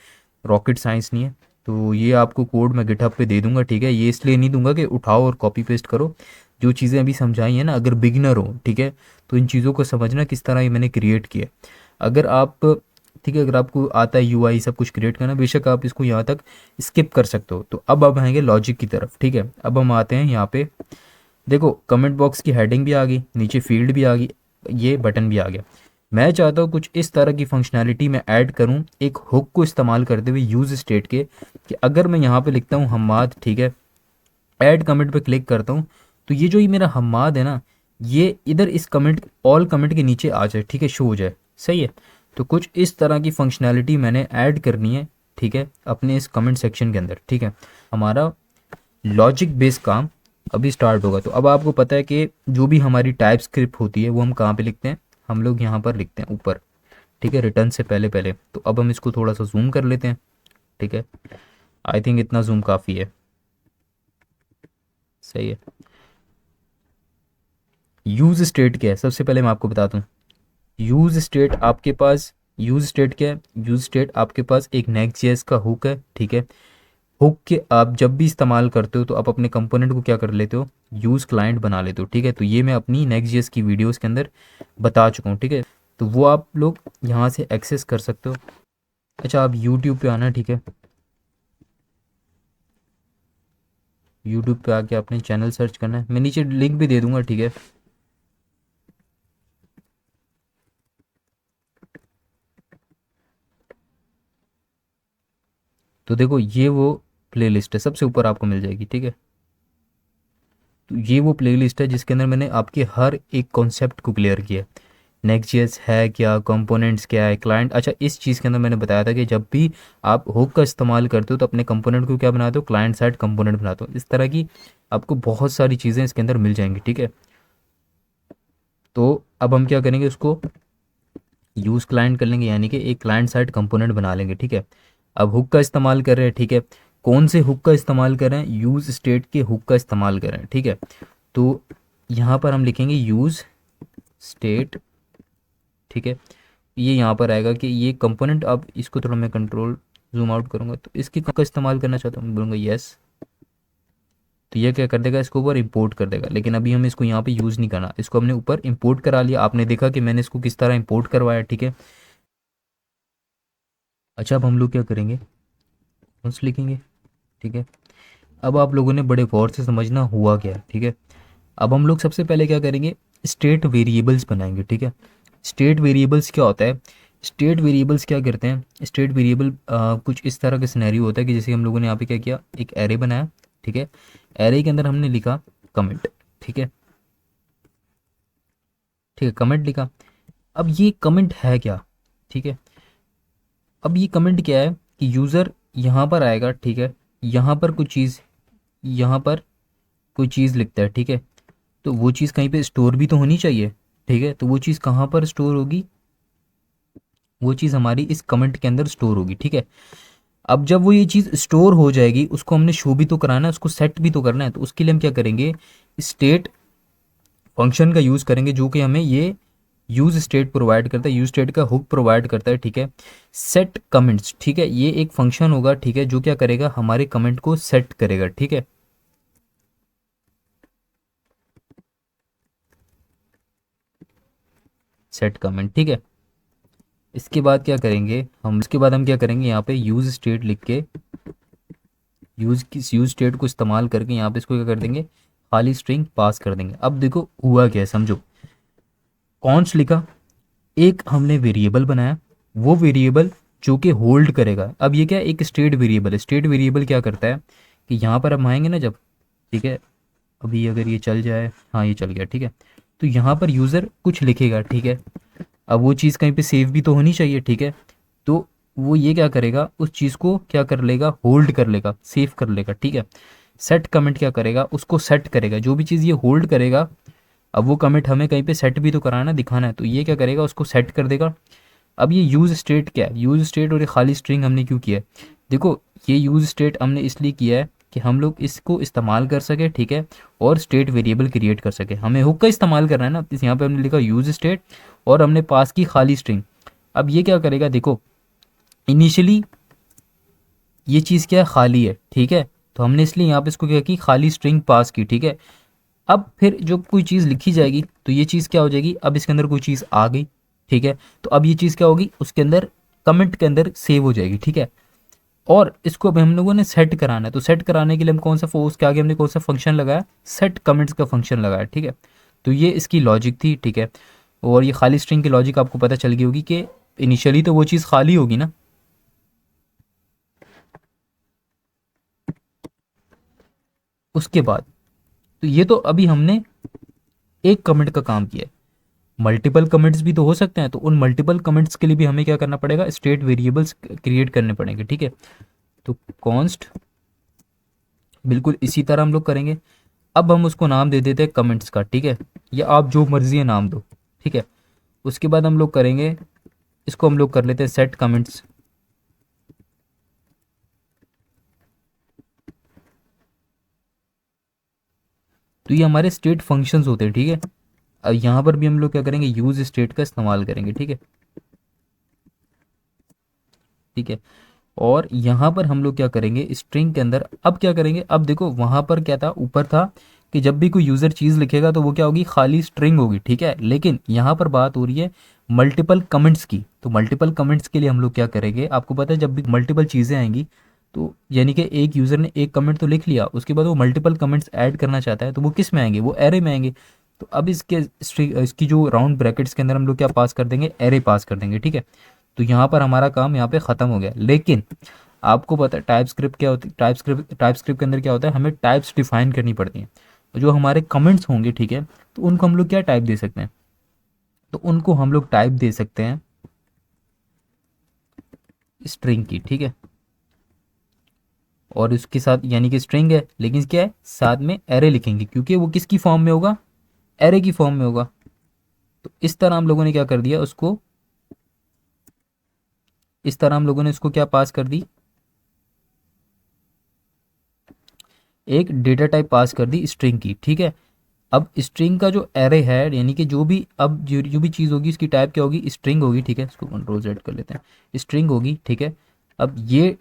रॉकेट साइंस नहीं है। तो ये आपको कोड मैं गिटहब पे दे दूंगा, ठीक है। ये इसलिए नहीं दूंगा कि उठाओ और कॉपी पेस्ट करो, जो चीज़ें अभी समझाई हैं ना, अगर बिगिनर हो, ठीक है, तो इन चीज़ों को समझना किस तरह ये मैंने क्रिएट किया। अगर आप, ठीक है, अगर आपको आता है यूआई सब कुछ क्रिएट करना, बेशक आप इसको यहाँ तक स्किप कर सकते हो। तो अब आएंगे लॉजिक की तरफ, ठीक है। अब हम आते हैं यहाँ पे, देखो कमेंट बॉक्स की हेडिंग भी आ गई, नीचे फील्ड भी आ गई, ये बटन भी आ गया। मैं चाहता हूँ कुछ इस तरह की फंक्शनैलिटी मैं ऐड करूँ, एक हुक को इस्तेमाल करते हुए यूज़ स्टेट के, कि अगर मैं यहाँ पे लिखता हूँ हम्माद, ठीक है, ऐड कमेंट पे क्लिक करता हूँ, तो ये जो ये मेरा हम्माद है ना, ये इधर इस कमेंट, ऑल कमेंट के नीचे आ जाए, ठीक है, शो हो जाए, सही है। तो कुछ इस तरह की फंक्शनैलिटी मैंने ऐड करनी है, ठीक है, अपने इस कमेंट सेक्शन के अंदर, ठीक है। हमारा लॉजिक बेस्ड काम अभी स्टार्ट होगा। तो अब आपको पता है कि जो भी हमारी टाइप स्क्रिप्ट होती है वो हम कहाँ पे लिखते हैं, हम लोग यहाँ पर लिखते हैं ऊपर, ठीक है, रिटर्न से पहले पहले। तो अब हम इसको थोड़ा सा जूम कर लेते हैं, ठीक है। आई थिंक इतना जूम काफ़ी है, सही है। यूज स्टेट क्या है, सबसे पहले मैं आपको बताता हूँ। यूज स्टेट आपके पास, यूज स्टेट क्या है, यूज स्टेट आपके पास एक नेक्स्ट जेएस का हुक है, ठीक है। हुक के आप जब भी इस्तेमाल करते हो तो आप अपने कंपोनेंट को क्या कर लेते हो, यूज़ क्लाइंट बना लेते हो, ठीक है। तो ये मैं अपनी नेक्स्ट जेएस की वीडियोस के अंदर बता चुका हूँ, ठीक है। तो वो आप लोग यहाँ से एक्सेस कर सकते हो। अच्छा, आप यूट्यूब पे आना, ठीक है। यूट्यूब पे आके आपने चैनल सर्च करना है, मैं नीचे लिंक भी दे दूंगा, ठीक है। तो देखो ये वो प्लेलिस्ट है, सबसे ऊपर आपको मिल जाएगी, ठीक है। तो ये वो प्लेलिस्ट है जिसके अंदर मैंने आपके हर एक कॉन्सेप्ट को क्लियर किया है। नेक्स्ट.जेएस है क्या, कंपोनेंट्स क्या है, क्लाइंट, अच्छा इस चीज़ के अंदर मैंने बताया था कि जब भी आप हुक का इस्तेमाल करते हो तो अपने कंपोनेंट को क्या बनाते हो, क्लाइंट साइड कंपोनेंट बनाते हो। इस तरह की आपको बहुत सारी चीज़ें इसके अंदर मिल जाएंगी, ठीक है। तो अब हम क्या करेंगे, उसको यूज़ क्लाइंट कर लेंगे, यानी कि एक क्लाइंट साइड कंपोनेंट बना लेंगे, ठीक है। अब हुक का इस्तेमाल कर रहे हैं, ठीक है। कौन से हुक का इस्तेमाल कर रहे हैं, यूज़ स्टेट के हुक का इस्तेमाल कर रहे हैं, ठीक है। तो यहाँ पर हम लिखेंगे यूज़ स्टेट, ठीक है। ये यहाँ पर आएगा कि ये कंपोनेंट, अब इसको थोड़ा मैं कंट्रोल जूम आउट करूँगा तो इसकी का इस्तेमाल करना चाहता हूँ, बोलूँगा यस। तो ये क्या कर देगा, इसको ऊपर इंपोर्ट कर देगा। लेकिन अभी हमें इसको यहाँ पे यूज़ नहीं करना, इसको हमने ऊपर इंपोर्ट करा लिया। आपने देखा कि मैंने इसको किस तरह इंपोर्ट करवाया, ठीक है। अच्छा, अब हम लोग क्या करेंगे, कौन सा लिखेंगे, ठीक है। अब आप लोगों ने बड़े गौर से समझना हुआ क्या है, ठीक है। अब हम लोग सबसे पहले क्या करेंगे, स्टेट वेरिएबल्स बनाएंगे, ठीक है। स्टेट वेरिएबल्स क्या होता है, स्टेट वेरिएबल्स क्या करते हैं, स्टेट वेरिएबल कुछ इस तरह का सिनेरियो होता है कि जैसे हम लोगों ने यहाँ पे क्या किया, एक एरे बनाया, ठीक है। एरे के अंदर हमने लिखा कमेंट, ठीक है, ठीक है, कमेंट लिखा। अब ये कमेंट है क्या, ठीक है। अब ये कमेंट क्या है कि यूज़र यहाँ पर आएगा, ठीक है। यहाँ पर कुछ चीज़, यहाँ पर कोई चीज़ लिखता है, ठीक है। तो वो चीज़ कहीं पे स्टोर भी तो होनी चाहिए, ठीक है। तो वो चीज़ कहाँ पर स्टोर होगी, वो चीज़ हमारी इस कमेंट के अंदर स्टोर होगी, ठीक है। अब जब वो ये चीज़ स्टोर हो जाएगी, उसको हमने शो भी तो कराना है, उसको सेट भी तो करना है। तो उसके लिए हम क्या करेंगे, स्टेट फंक्शन का यूज़ करेंगे, जो कि हमें ये यूज स्टेट प्रोवाइड करता है, यूज स्टेट का हुक प्रोवाइड करता है, ठीक है। सेट कमेंट्स, ठीक है, ये एक फंक्शन होगा, ठीक है, जो क्या करेगा, हमारे कमेंट को सेट करेगा, ठीक है। सेट कमेंट, ठीक है। इसके बाद क्या करेंगे हम, इसके बाद हम क्या करेंगे, यहाँ पे यूज स्टेट लिख के, यूज स्टेट को इस्तेमाल करके यहाँ पे इसको क्या कर देंगे, खाली स्ट्रिंग पास कर देंगे। अब देखो हुआ क्या है, समझो। कॉन्स्ट लिखा, एक हमने वेरिएबल बनाया, वो वेरिएबल जो कि होल्ड करेगा। अब ये क्या है, एक स्टेट वेरिएबल है। स्टेट वेरिएबल क्या करता है कि यहाँ पर हम आएंगे ना जब, ठीक है, अभी अगर ये चल जाए, हाँ ये चल गया, ठीक है। तो यहाँ पर यूज़र कुछ लिखेगा, ठीक है। अब वो चीज़ कहीं पे सेव भी तो होनी चाहिए, ठीक है। तो वो ये क्या करेगा, उस चीज़ को क्या कर लेगा, होल्ड कर लेगा, सेव कर लेगा, ठीक है। सेट कमेंट क्या करेगा, उसको सेट करेगा, जो भी चीज़ ये होल्ड करेगा। अब वो कमेंट हमें कहीं पे सेट भी तो कराना, दिखाना है, तो ये क्या करेगा, उसको सेट कर देगा। अब ये यूज़ स्टेट क्या है, यूज़ स्टेट और ये खाली स्ट्रिंग हमने क्यों किया है, देखो ये यूज़ स्टेट हमने इसलिए किया है कि हम लोग इसको इस्तेमाल कर सके, ठीक है, और स्टेट वेरिएबल क्रिएट कर सके। हमें हुक का इस्तेमाल करना है ना, इस यहाँ पे हमने लिखा यूज़ स्टेट और हमने पास की खाली स्ट्रिंग। अब ये क्या करेगा, देखो इनिशियली ये चीज़ क्या है, खाली है, ठीक है। तो हमने इसलिए यहाँ पे इसको क्या की, खाली स्ट्रिंग पास की, ठीक है। अब फिर जो कोई चीज़ लिखी जाएगी तो ये चीज़ क्या हो जाएगी, अब इसके अंदर कोई चीज़ आ गई, ठीक है। तो अब ये चीज़ क्या होगी, उसके अंदर कमेंट के अंदर सेव हो जाएगी, ठीक है। और इसको अब हम लोगों ने सेट कराना है, तो सेट कराने के लिए हम कौन सा फोर्स के आगे हमने कौन सा फंक्शन लगाया, सेट कमेंट्स का फंक्शन लगाया, ठीक है। तो ये इसकी लॉजिक थी, ठीक है। और ये खाली स्ट्रिंग की लॉजिक आपको पता चल गई होगी कि इनिशियली तो वो चीज़ खाली होगी ना। उसके बाद तो ये तो अभी हमने एक कमेंट का काम किया है। मल्टीपल कमेंट्स भी तो हो सकते हैं, तो उन मल्टीपल कमेंट्स के लिए भी हमें क्या करना पड़ेगा, स्टेट वेरिएबल्स क्रिएट करने पड़ेंगे, ठीक है। तो कॉन्स्ट बिल्कुल इसी तरह हम लोग करेंगे। अब हम उसको नाम दे देते हैं कमेंट्स का, ठीक है, या आप जो मर्जी है नाम दो, ठीक है। उसके बाद हम लोग करेंगे, इसको हम लोग कर लेते हैं सेट कमेंट्स। तो ये हमारे स्टेट फंक्शंस होते हैं, ठीक है। अब यहाँ पर भी हम लोग क्या करेंगे, यूज स्टेट का इस्तेमाल करेंगे, ठीक है, ठीक है। और यहाँ पर हम लोग क्या करेंगे, स्ट्रिंग के अंदर अब क्या करेंगे, अब देखो वहाँ पर क्या था, ऊपर था कि जब भी कोई यूज़र चीज़ लिखेगा तो वो क्या होगी, खाली स्ट्रिंग होगी, ठीक है। लेकिन यहाँ पर बात हो रही है मल्टीपल कमेंट्स की। तो मल्टीपल कमेंट्स के लिए हम लोग क्या करेंगे, आपको पता है जब भी मल्टीपल चीज़ें आएंगी तो यानी कि एक यूज़र ने एक कमेंट तो लिख लिया, उसके बाद वो मल्टीपल कमेंट्स ऐड करना चाहता है, तो वो किस में आएंगे, वो एरे में आएंगे। तो अब इसकी जो राउंड ब्रैकेट्स के अंदर हम लोग क्या पास कर देंगे, एरे पास कर देंगे, ठीक है। तो यहाँ पर हमारा काम यहाँ पे ख़त्म हो गया। लेकिन आपको पता है टाइप स्क्रिप्ट क्या होती है, टाइप स्क्रिप्ट के अंदर क्या होता है, हमें टाइप्स डिफाइन करनी पड़ती हैं। तो जो हमारे कमेंट्स होंगे, ठीक है, तो उनको हम लोग क्या टाइप दे सकते हैं, तो उनको हम लोग टाइप दे सकते हैं स्ट्रिंग की, ठीक है। और उसके साथ यानी कि स्ट्रिंग है लेकिन क्या है, साथ में एरे लिखेंगे क्योंकि वो किसकी फॉर्म में होगा, एरे की फॉर्म में होगा। तो इस तरह हम लोगों ने क्या कर दिया उसको, इस तरह हम लोगों ने उसको क्या पास कर दी, एक डेटा टाइप पास कर दी स्ट्रिंग की, ठीक है। अब स्ट्रिंग का जो एरे है यानी कि जो भी अब जो भी चीज़ होगी उसकी टाइप क्या होगी, स्ट्रिंग होगी, ठीक है। इसको कंट्रोल जेड कर लेते हैं, स्ट्रिंग होगी, ठीक है। अब ये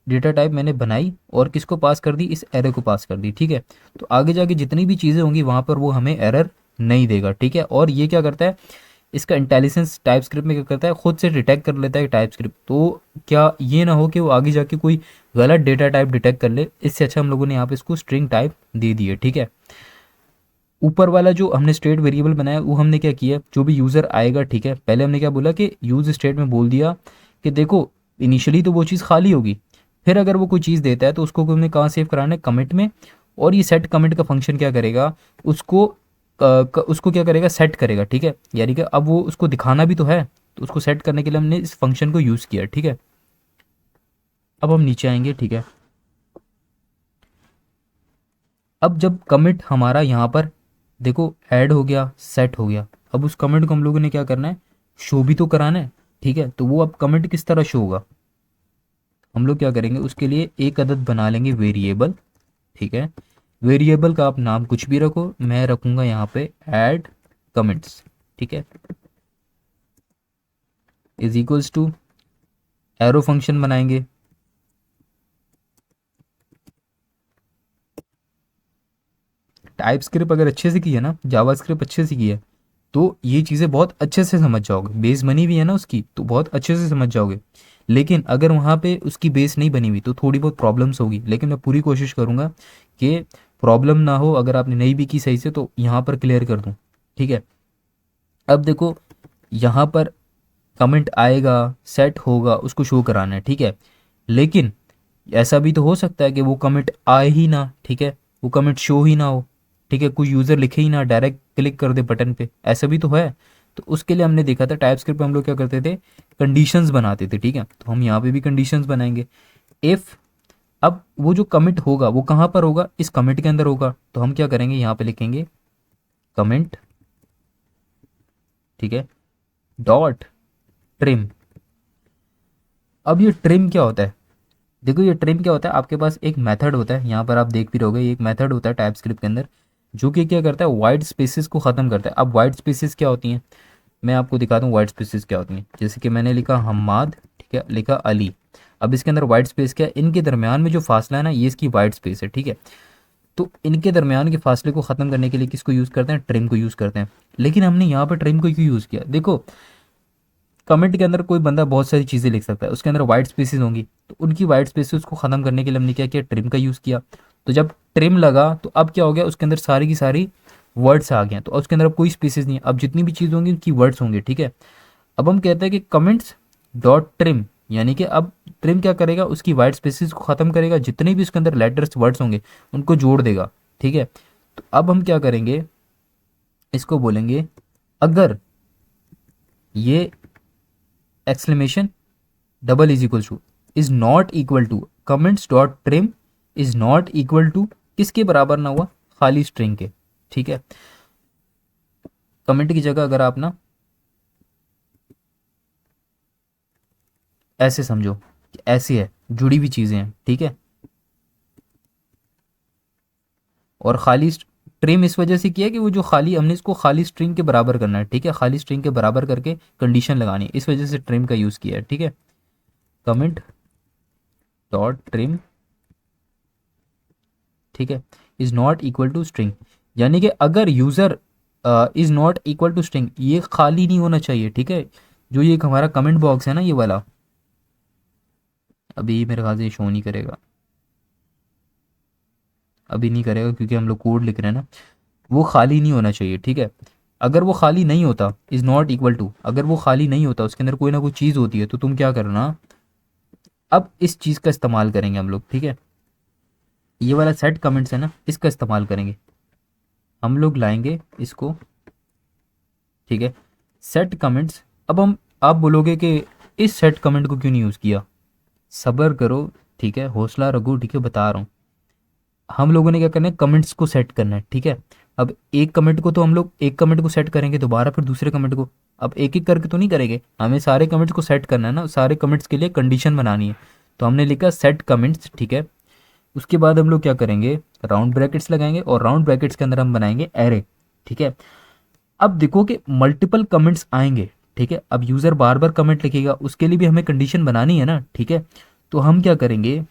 डेटा टाइप मैंने बनाई और किसको पास कर दी, इस एरे को पास कर दी, ठीक है। तो आगे जाके जितनी भी चीज़ें होंगी वहाँ पर वो हमें एरर नहीं देगा, ठीक है। और ये क्या करता है, इसका इंटेलिजेंस टाइप स्क्रिप्ट में क्या करता है, खुद से डिटेक्ट कर लेता है टाइप स्क्रिप्ट। तो क्या ये ना हो कि वो आगे जाके कोई गलत डेटा टाइप डिटेक्ट कर ले, इससे अच्छा हम लोगों ने यहाँ पे इसको स्ट्रिंग टाइप दे दी है, ठीक है। ऊपर वाला जो हमने स्टेट वेरिएबल बनाया वो हमने क्या किया, जो भी यूज़र आएगा, ठीक है, पहले हमने क्या बोला कि यूज स्टेट में बोल दिया कि देखो इनिशियली तो वो चीज़ खाली होगी, फिर अगर वो कोई चीज़ देता है तो उसको हमने कहाँ सेव कराना है, कमिट में। और ये सेट कमिट का फंक्शन क्या करेगा, उसको उसको क्या करेगा, सेट करेगा, ठीक है। यानी कि अब वो उसको दिखाना भी तो है, तो उसको सेट करने के लिए हमने इस फंक्शन को यूज़ किया, ठीक है। अब हम नीचे आएंगे, ठीक है। अब जब कमिट हमारा यहाँ पर देखो ऐड हो गया, सेट हो गया, अब उस कमिट को हम लोगों ने क्या करना है, शो भी तो कराना है, ठीक है। तो वो अब कमिट किस तरह शो होगा, हम लोग क्या करेंगे, उसके लिए एक अदद बना लेंगे वेरिएबल, ठीक है। वेरिएबल का आप नाम कुछ भी रखो, मैं रखूँगा यहाँ पे ऐड कमिट्स, ठीक है, is equals to arrow function बनाएंगे, टाइप स्क्रिप्ट अगर अच्छे से की है ना, जावा स्क्रिप्ट अच्छे से की है तो ये चीज़ें बहुत अच्छे से समझ जाओगे, बेस बनी हुई है ना उसकी तो बहुत अच्छे से समझ जाओगे। लेकिन अगर वहाँ पे उसकी बेस नहीं बनी हुई तो थोड़ी बहुत प्रॉब्लम्स होगी, लेकिन मैं पूरी कोशिश करूँगा कि प्रॉब्लम ना हो। अगर आपने नहीं भी की सही से तो यहाँ पर क्लियर कर दूँ, ठीक है। अब देखो यहाँ पर कमेंट आएगा, सेट होगा, उसको शो कराना है, ठीक है। लेकिन ऐसा भी तो हो सकता है कि वो कमेंट आए ही ना, ठीक है, वो कमेंट शो ही ना हो, ठीक है, कोई यूज़र लिखे ही ना, डायरेक्ट क्लिक कर दे बटन पे, ऐसा भी तो है। तो उसके लिए हमने देखा था टाइप स्क्रिप्ट में हम लोग क्या करते थे, कंडीशंस बनाते थे, ठीक है। तो हम यहाँ पे भी कंडीशंस बनाएंगे। इफ़ अब वो जो कमिट होगा वो कहाँ पर होगा, इस कमिट के अंदर होगा, तो हम क्या करेंगे, यहाँ पे लिखेंगे कमेंट, ठीक है, डॉट ट्रिम। अब ये ट्रिम क्या होता है, देखो ये ट्रिम क्या होता है, आपके पास एक मेथड होता है, यहाँ पर आप देख भी रहोगे, ये एक मेथड होता है टाइप स्क्रिप्ट के अंदर जो कि क्या करता है, वाइट स्पेसेस को ख़त्म करता है। अब वाइट स्पेसेस क्या होती हैं, मैं आपको दिखाता हूँ वाइट स्पेसेस क्या होती हैं। जैसे कि मैंने लिखा हम्माद, ठीक है, लिखा अली। अब इसके अंदर वाइट स्पेस क्या है, इनके दरमियान में जो फासला है ना, ये इसकी वाइट स्पेस है, ठीक है। तो इनके दरमियान के फासले को ख़त्म करने के लिए किसको यूज़ करते हैं, ट्रिम को यूज़ करते हैं। लेकिन हमने यहाँ पर ट्रिम को क्यों यूज़ किया, देखो कमेंट के अंदर कोई बंदा बहुत सारी चीज़ें लिख सकता है, उसके अंदर वाइट स्पेसेस होंगी, तो उनकी वाइट स्पेसेस को ख़त्म करने के लिए हमने क्या किया, ट्रिम का यूज़ किया। तो जब ट्रिम लगा तो अब क्या हो गया, उसके अंदर सारी की सारी वर्ड्स आ गए हैं, तो उसके अंदर अब कोई स्पेसेस नहीं है, अब जितनी भी चीज़ होंगी उनकी वर्ड्स होंगे, ठीक है। अब हम कहते हैं कि कमेंट्स डॉट ट्रिम, यानी कि अब ट्रिम क्या करेगा, उसकी वाइट स्पेसेस को ख़त्म करेगा, जितने भी उसके अंदर लेटर्स वर्ड्स होंगे उनको जोड़ देगा, ठीक है। तो अब हम क्या करेंगे, इसको बोलेंगे अगर ये exclamation double is equal to is not equal to comments dot trim is not equal to किसके बराबर ना हुआ, खाली स्ट्रिंग के, ठीक है। कमेंट की जगह अगर आप ना ऐसे समझो कि ऐसी है, जुड़ी हुई चीज़ें हैं, ठीक है। और खाली ट्रिम इस वजह से किया कि वो जो खाली हमने इसको खाली स्ट्रिंग के बराबर करना है, ठीक है, खाली स्ट्रिंग के बराबर करके कंडीशन लगानी है, इस वजह से ट्रिम का यूज़ किया है, ठीक है। कमेंट डॉट ट्रिम, ठीक है, is not equal to string, यानी कि अगर user is not equal to string, ये खाली नहीं होना चाहिए, ठीक है। जो ये हमारा कमेंट बॉक्स है ना ये वाला, अभी मेरे ख्याल से शो नहीं करेगा, अभी नहीं करेगा क्योंकि हम लोग कोड लिख रहे हैं ना, वो खाली नहीं होना चाहिए, ठीक है। अगर वो खाली नहीं होता, इज़ नॉट इक्वल टू, अगर वो खाली नहीं होता, उसके अंदर कोई ना कोई चीज़ होती है, तो तुम क्या करना, अब इस चीज़ का इस्तेमाल करेंगे हम लोग, ठीक है। ये वाला सेट कमेंट्स है ना, इसका इस्तेमाल करेंगे हम लोग, लाएंगे इसको, ठीक है। सेट कमेंट्स, अब हम, आप बोलोगे कि इस सेट कमेंट को क्यों नहीं यूज़ किया, सब्र करो, ठीक है, हौसला रखो, ठीक है, बता रहा हूँ। हम लोगों ने क्या करना है, कमेंट्स को सेट करना है, ठीक है। अब एक कमेंट को तो हम लोग एक कमेंट को सेट करेंगे, दोबारा फिर दूसरे कमेंट को, अब एक एक करके तो नहीं करेंगे, हमें सारे कमेंट्स को सेट करना है ना, सारे कमेंट्स के लिए कंडीशन बनानी है। तो हमने लिखा सेट कमेंट्स, ठीक है। उसके बाद हम लोग क्या करेंगे, राउंड ब्रैकेट्स लगाएंगे और राउंड ब्रैकेट्स के अंदर हम बनाएंगे एरे, ठीक है। अब देखो कि मल्टीपल कमेंट्स आएंगे, ठीक है। अब यूज़र बार बार कमेंट लिखेगा, उसके लिए भी हमें कंडीशन बनानी है ना, ठीक है। तो हम क्या करेंगे,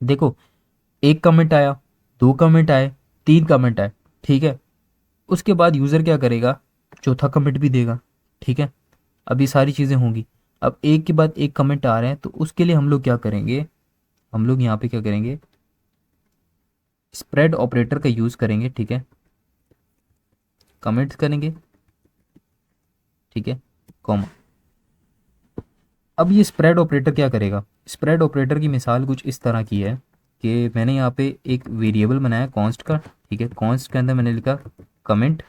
देखो, एक कमेंट आया, दो कमेंट आए, तीन कमेंट आए, ठीक है। उसके बाद यूज़र क्या करेगा, चौथा कमेंट भी देगा, ठीक है। अब ये सारी चीज़ें होंगी। अब एक के बाद एक कमेंट आ रहे हैं, तो उसके लिए हम लोग क्या करेंगे, हम लोग यहाँ पे क्या करेंगे, स्प्रेड ऑपरेटर का यूज़ करेंगे, ठीक है। कमेंट्स करेंगे, ठीक है, कॉमा। अब ये स्प्रेड ऑपरेटर क्या करेगा, स्प्रेड ऑपरेटर की मिसाल कुछ इस तरह की है कि मैंने यहाँ पे एक वेरिएबल बनाया कॉन्स्ट का, ठीक है। कॉन्स्ट के अंदर मैंने लिखा comment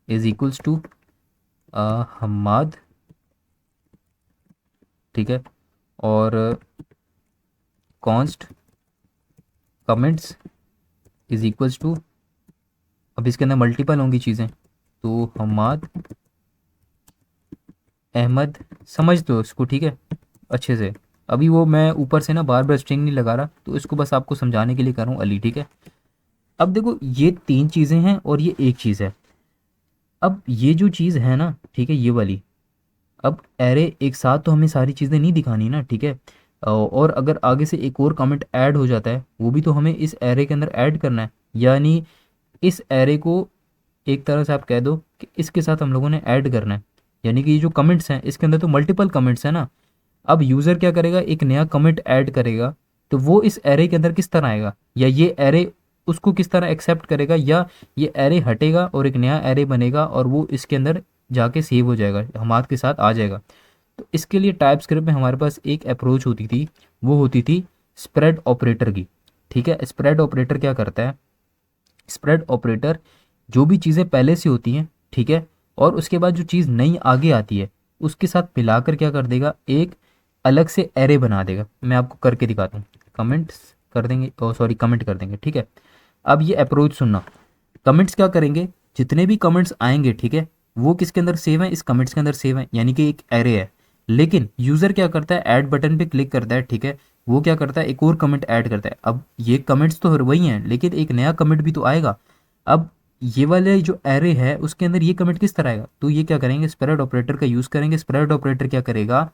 is equals to Hammad, ठीक है। और const comments is equals to, अब इसके अंदर मल्टीपल होंगी चीज़ें, तो हम्माद अहमद, समझ दो इसको, ठीक है, अच्छे से। अभी वो मैं ऊपर से ना बार बार स्ट्रिंग नहीं लगा रहा, तो इसको बस आपको समझाने के लिए कर रहा हूँ अली, ठीक है। अब देखो ये तीन चीज़ें हैं और ये एक चीज़ है। अब ये जो चीज़ है ना, ठीक है, ये वाली, अब एरे एक साथ तो हमें सारी चीज़ें नहीं दिखानी ना, ठीक है। और अगर आगे से एक और कमेंट ऐड हो जाता है, वो भी तो हमें इस एरे के अंदर ऐड करना है, यानी इस एरे को एक तरह से आप कह दो कि इसके साथ हम लोगों ने ऐड करना है। यानी कि ये जो कमेंट्स हैं इसके अंदर तो मल्टीपल कमेंट्स हैं ना। अब यूज़र क्या करेगा, एक नया कमेंट ऐड करेगा, तो वो इस एरे के अंदर किस तरह आएगा, या ये एरे उसको किस तरह एक्सेप्ट करेगा, या ये एरे हटेगा और एक नया एरे बनेगा और वो इसके अंदर जाके सेव हो जाएगा, हमाद के साथ आ जाएगा। तो इसके लिए टाइप स्क्रिप्ट में हमारे पास एक अप्रोच होती थी, वो होती थी स्प्रेड ऑपरेटर की, ठीक है। स्प्रेड ऑपरेटर क्या करता है, स्प्रेड ऑपरेटर जो भी चीज़ें पहले से होती हैं, ठीक है, और उसके बाद जो चीज़ नई आगे आती है उसके साथ मिलाकर क्या कर देगा, एक अलग से एरे बना देगा। मैं आपको करके दिखाता हूँ, कमेंट्स कर देंगे, ओ सॉरी कमेंट कर देंगे, ठीक है। अब ये अप्रोच सुनना, कमेंट्स क्या करेंगे, जितने भी कमेंट्स आएंगे, ठीक है, वो किसके अंदर सेव है, इस कमेंट्स के अंदर सेव है, यानी कि एक एरे है। लेकिन यूज़र क्या करता है, ऐड बटन पे क्लिक करता है, ठीक है, वो क्या करता है, एक और कमेंट ऐड करता है। अब ये कमेंट्स तो वही हैं, लेकिन एक नया कमेंट भी तो आएगा। अब ये वाले जो एरे है उसके अंदर ये कमेंट किस तरह आएगा, तो ये क्या करेंगे, स्प्रेड ऑपरेटर का यूज़ करेंगे। स्प्रेड ऑपरेटर क्या करेगा,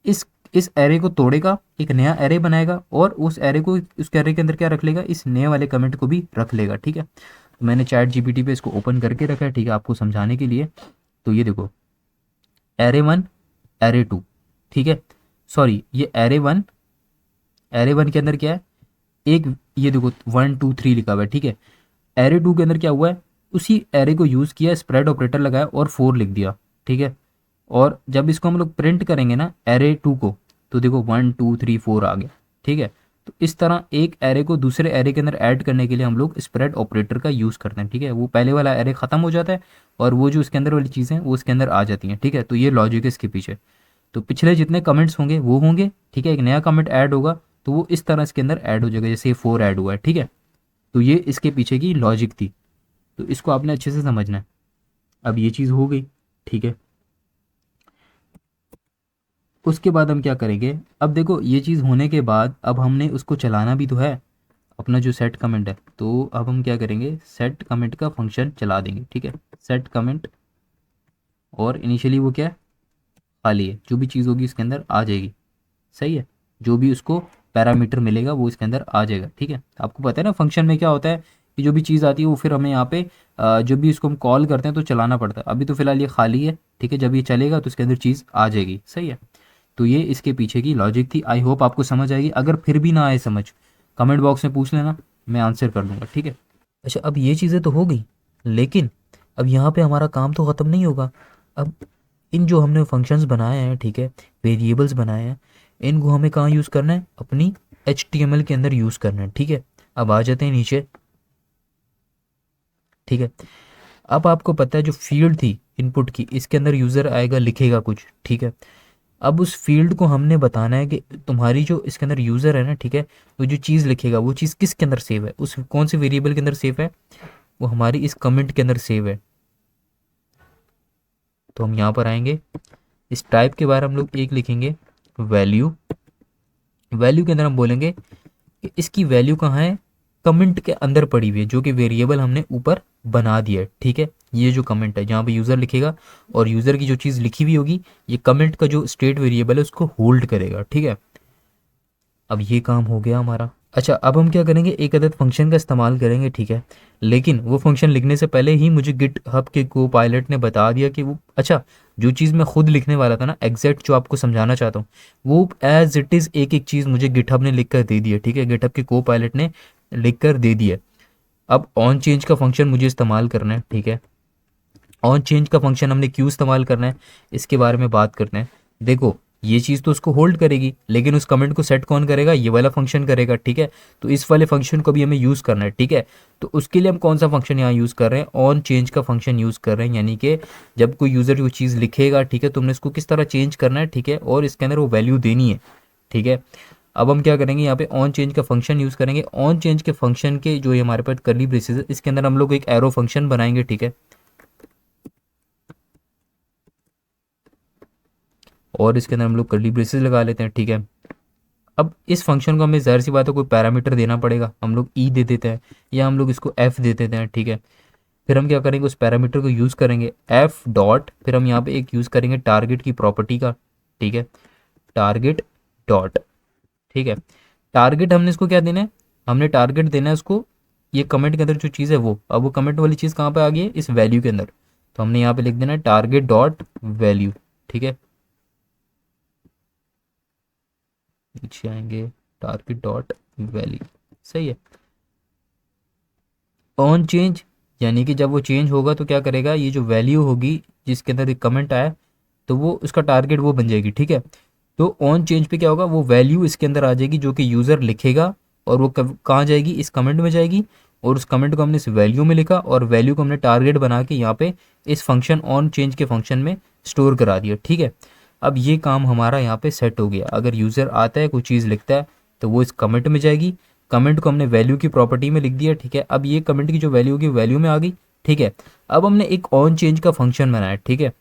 इस एरे को तोड़ेगा, एक नया एरे बनाएगा, और उस एरे को, उस एरे के अंदर क्या रख लेगा, इस नए वाले कमेंट को भी रख लेगा, ठीक है। तो मैंने चैट जीपीटी पे इसको ओपन करके रखा है, ठीक है, आपको समझाने के लिए। तो ये देखो, एरे वन, एरे टू, ठीक है, सॉरी ये एरे वन, एरे वन के अंदर क्या है, एक, ये देखो 1 2 3 लिखा हुआ है, ठीक है। एरे टू के अंदर क्या हुआ है, उसी एरे को यूज़ किया, स्प्रेड ऑपरेटर लगाया और 4 लिख दिया, ठीक है। और जब इसको हम लोग प्रिंट करेंगे ना एरे टू को, तो देखो 1 2 3 4 आ गया, ठीक है। तो इस तरह एक एरे को दूसरे एरे के अंदर ऐड करने के लिए हम लोग स्प्रेड ऑपरेटर का यूज़ करते हैं, ठीक है। वो पहले वाला एरे ख़त्म हो जाता है और वो जो उसके अंदर वाली चीज़ें हैं वो उसके अंदर आ जाती हैं, ठीक है। तो ये लॉजिक है इसके पीछे। तो पिछले जितने कमेंट्स होंगे वो होंगे, ठीक है, एक नया कमेंट ऐड होगा तो वो इस तरह इसके अंदर ऐड हो जाएगा, जैसे 4 ऐड हुआ है, ठीक है। तो ये इसके पीछे की लॉजिक थी, तो इसको आपने अच्छे से समझना है। अब ये चीज़ हो गई, ठीक है। उसके बाद हम क्या करेंगे, अब देखो ये चीज़ होने के बाद अब हमने उसको चलाना भी तो है, अपना जो सेट कमेंट है। तो अब हम क्या करेंगे, सेट कमेंट का फंक्शन चला देंगे, ठीक है। सेट कमेंट, और इनिशियली वो क्या है, खाली है, जो भी चीज़ होगी उसके अंदर आ जाएगी, सही है, जो भी उसको पैरामीटर मिलेगा वो इसके अंदर आ जाएगा। ठीक है, आपको पता है ना फंक्शन में क्या होता है कि जो भी चीज़ आती है वो फिर हमें यहाँ पे जो भी इसको हम कॉल करते हैं तो चलाना पड़ता है। अभी तो फिलहाल ये खाली है, ठीक है, जब ये चलेगा तो इसके अंदर चीज़ आ जाएगी। सही है, तो ये इसके पीछे की लॉजिक थी। आई होप आपको समझ आएगी। अगर फिर भी ना आए समझ, कमेंट बॉक्स में पूछ लेना, मैं आंसर कर दूंगा। ठीक है, अच्छा अब ये चीज़ें तो हो गई, लेकिन अब यहाँ पे हमारा काम तो ख़त्म नहीं होगा। अब इन जो हमने फंक्शंस बनाए हैं, ठीक है, वेरिएबल्स बनाए हैं, इनको हमें कहाँ यूज़ करना है, अपनी HTML के अंदर यूज़ करना है। ठीक है, अब आ जाते हैं नीचे। ठीक है, अब आपको पता है जो फील्ड थी इनपुट की, इसके अंदर यूज़र आएगा लिखेगा कुछ। ठीक है, अब उस फील्ड को हमने बताना है कि तुम्हारी जो इसके अंदर यूज़र है ना, ठीक है, वो जो चीज़ लिखेगा वो चीज़ किसके अंदर सेव है, उस कौन से वेरिएबल के अंदर सेव है, वो हमारी इस कमेंट के अंदर सेव है। तो हम यहाँ पर आएंगे, इस टाइप के बारे हम लोग एक लिखेंगे वैल्यू। वैल्यू के अंदर हम बोलेंगे कि इसकी वैल्यू कहाँ है, कमेंट के अंदर पड़ी हुई है, जो कि वेरिएबल हमने ऊपर बना दिया है। ठीक है, ये जो कमेंट है जहाँ पे यूज़र लिखेगा और यूज़र की जो चीज़ लिखी हुई होगी, ये कमेंट का जो स्टेट वेरिएबल है उसको होल्ड करेगा। ठीक है, अब ये काम हो गया हमारा। अच्छा, अब हम क्या करेंगे, एक अदद फंक्शन का इस्तेमाल करेंगे। ठीक है, लेकिन वो फंक्शन लिखने से पहले ही मुझे गिट हब के को पायलट ने बता दिया कि वो, अच्छा, जो चीज़ मैं खुद लिखने वाला था ना, एग्जैक्ट जो आपको समझाना चाहता हूँ, वो एज इट इज़ एक एक चीज़ मुझे गिटहब ने लिख कर दे दी है। ठीक है, गिटहब के को पायलट ने लिख कर दे दी है। अब ऑन चेंज का फंक्शन मुझे इस्तेमाल करना है। ठीक है, ऑन चेंज का फंक्शन हमने क्यों इस्तेमाल करना है, इसके बारे में बात करते हैं। देखो, ये चीज़ तो उसको होल्ड करेगी, लेकिन उस कमेंट को सेट कौन करेगा, ये वाला फंक्शन करेगा। ठीक है, तो इस वाले फंक्शन को भी हमें यूज़ करना है। ठीक है, तो उसके लिए हम कौन सा फंक्शन यहाँ यूज़ कर रहे हैं, ऑन चेंज का फंक्शन यूज़ कर रहे हैं। यानी कि जब कोई यूज़र वो चीज़ लिखेगा, ठीक है, तुमने इसको किस तरह चेंज करना है, ठीक है, और इसके अंदर वो वैल्यू देनी है। ठीक है, अब हम क्या करेंगे, यहाँ पे ऑन चेंज का फंक्शन यूज़ करेंगे। ऑन चेंज के फंक्शन के जो ये हमारे पास कर्ली ब्रेसेस है, इसके अंदर हम लोग एक एरो फंक्शन बनाएंगे। ठीक है, और इसके अंदर हम लोग कर्ली ब्रेसेस लगा लेते हैं। ठीक है, अब इस फंक्शन को हमें ज़ाहिर सी बात है कोई पैरामीटर देना पड़ेगा। हम लोग ई दे देते हैं या हम लोग इसको एफ दे देते हैं। ठीक है, फिर हम क्या करेंगे, उस पैरामीटर को यूज़ करेंगे एफ डॉट, फिर हम यहाँ पे एक यूज़ करेंगे टारगेट की प्रॉपर्टी का। ठीक है, टारगेट डॉट। ठीक है, टारगेट हमने इसको क्या देना है, हमने टारगेट देना है उसको ये कमेंट के अंदर जो चीज़ है वो। अब वो कमेंट वाली चीज़ कहाँ पे आ गई है, इस वैल्यू के अंदर। तो हमने यहाँ पे लिख देना है टारगेट डॉट वैल्यू। ठीक है, नीचे आएंगे, टारगेट डॉट वैल्यू। सही है, ऑन चेंज यानी कि जब वो चेंज होगा तो क्या करेगा, ये जो वैल्यू होगी जिसके अंदर एक कमेंट आया, तो वो उसका टारगेट वो बन जाएगी। ठीक है, तो ऑन चेंज पे क्या होगा, वो वैल्यू इसके अंदर आ जाएगी जो कि यूज़र लिखेगा, और वो कहाँ जाएगी, इस कमेंट में जाएगी। और उस कमेंट को हमने इस वैल्यू में लिखा, और वैल्यू को हमने टारगेट बना के यहाँ पे इस फंक्शन ऑन चेंज के फंक्शन में स्टोर करा दिया। ठीक है, अब ये काम हमारा यहाँ पे सेट हो गया। अगर यूज़र आता है कोई चीज़ लिखता है तो वो इस कमेंट में जाएगी, कमेंट को हमने वैल्यू की प्रॉपर्टी में लिख दिया। ठीक है, अब ये कमेंट की जो वैल्यू होगी वैल्यू में आ गई। ठीक है, अब हमने एक ऑन चेंज का फंक्शन बनाया। ठीक है,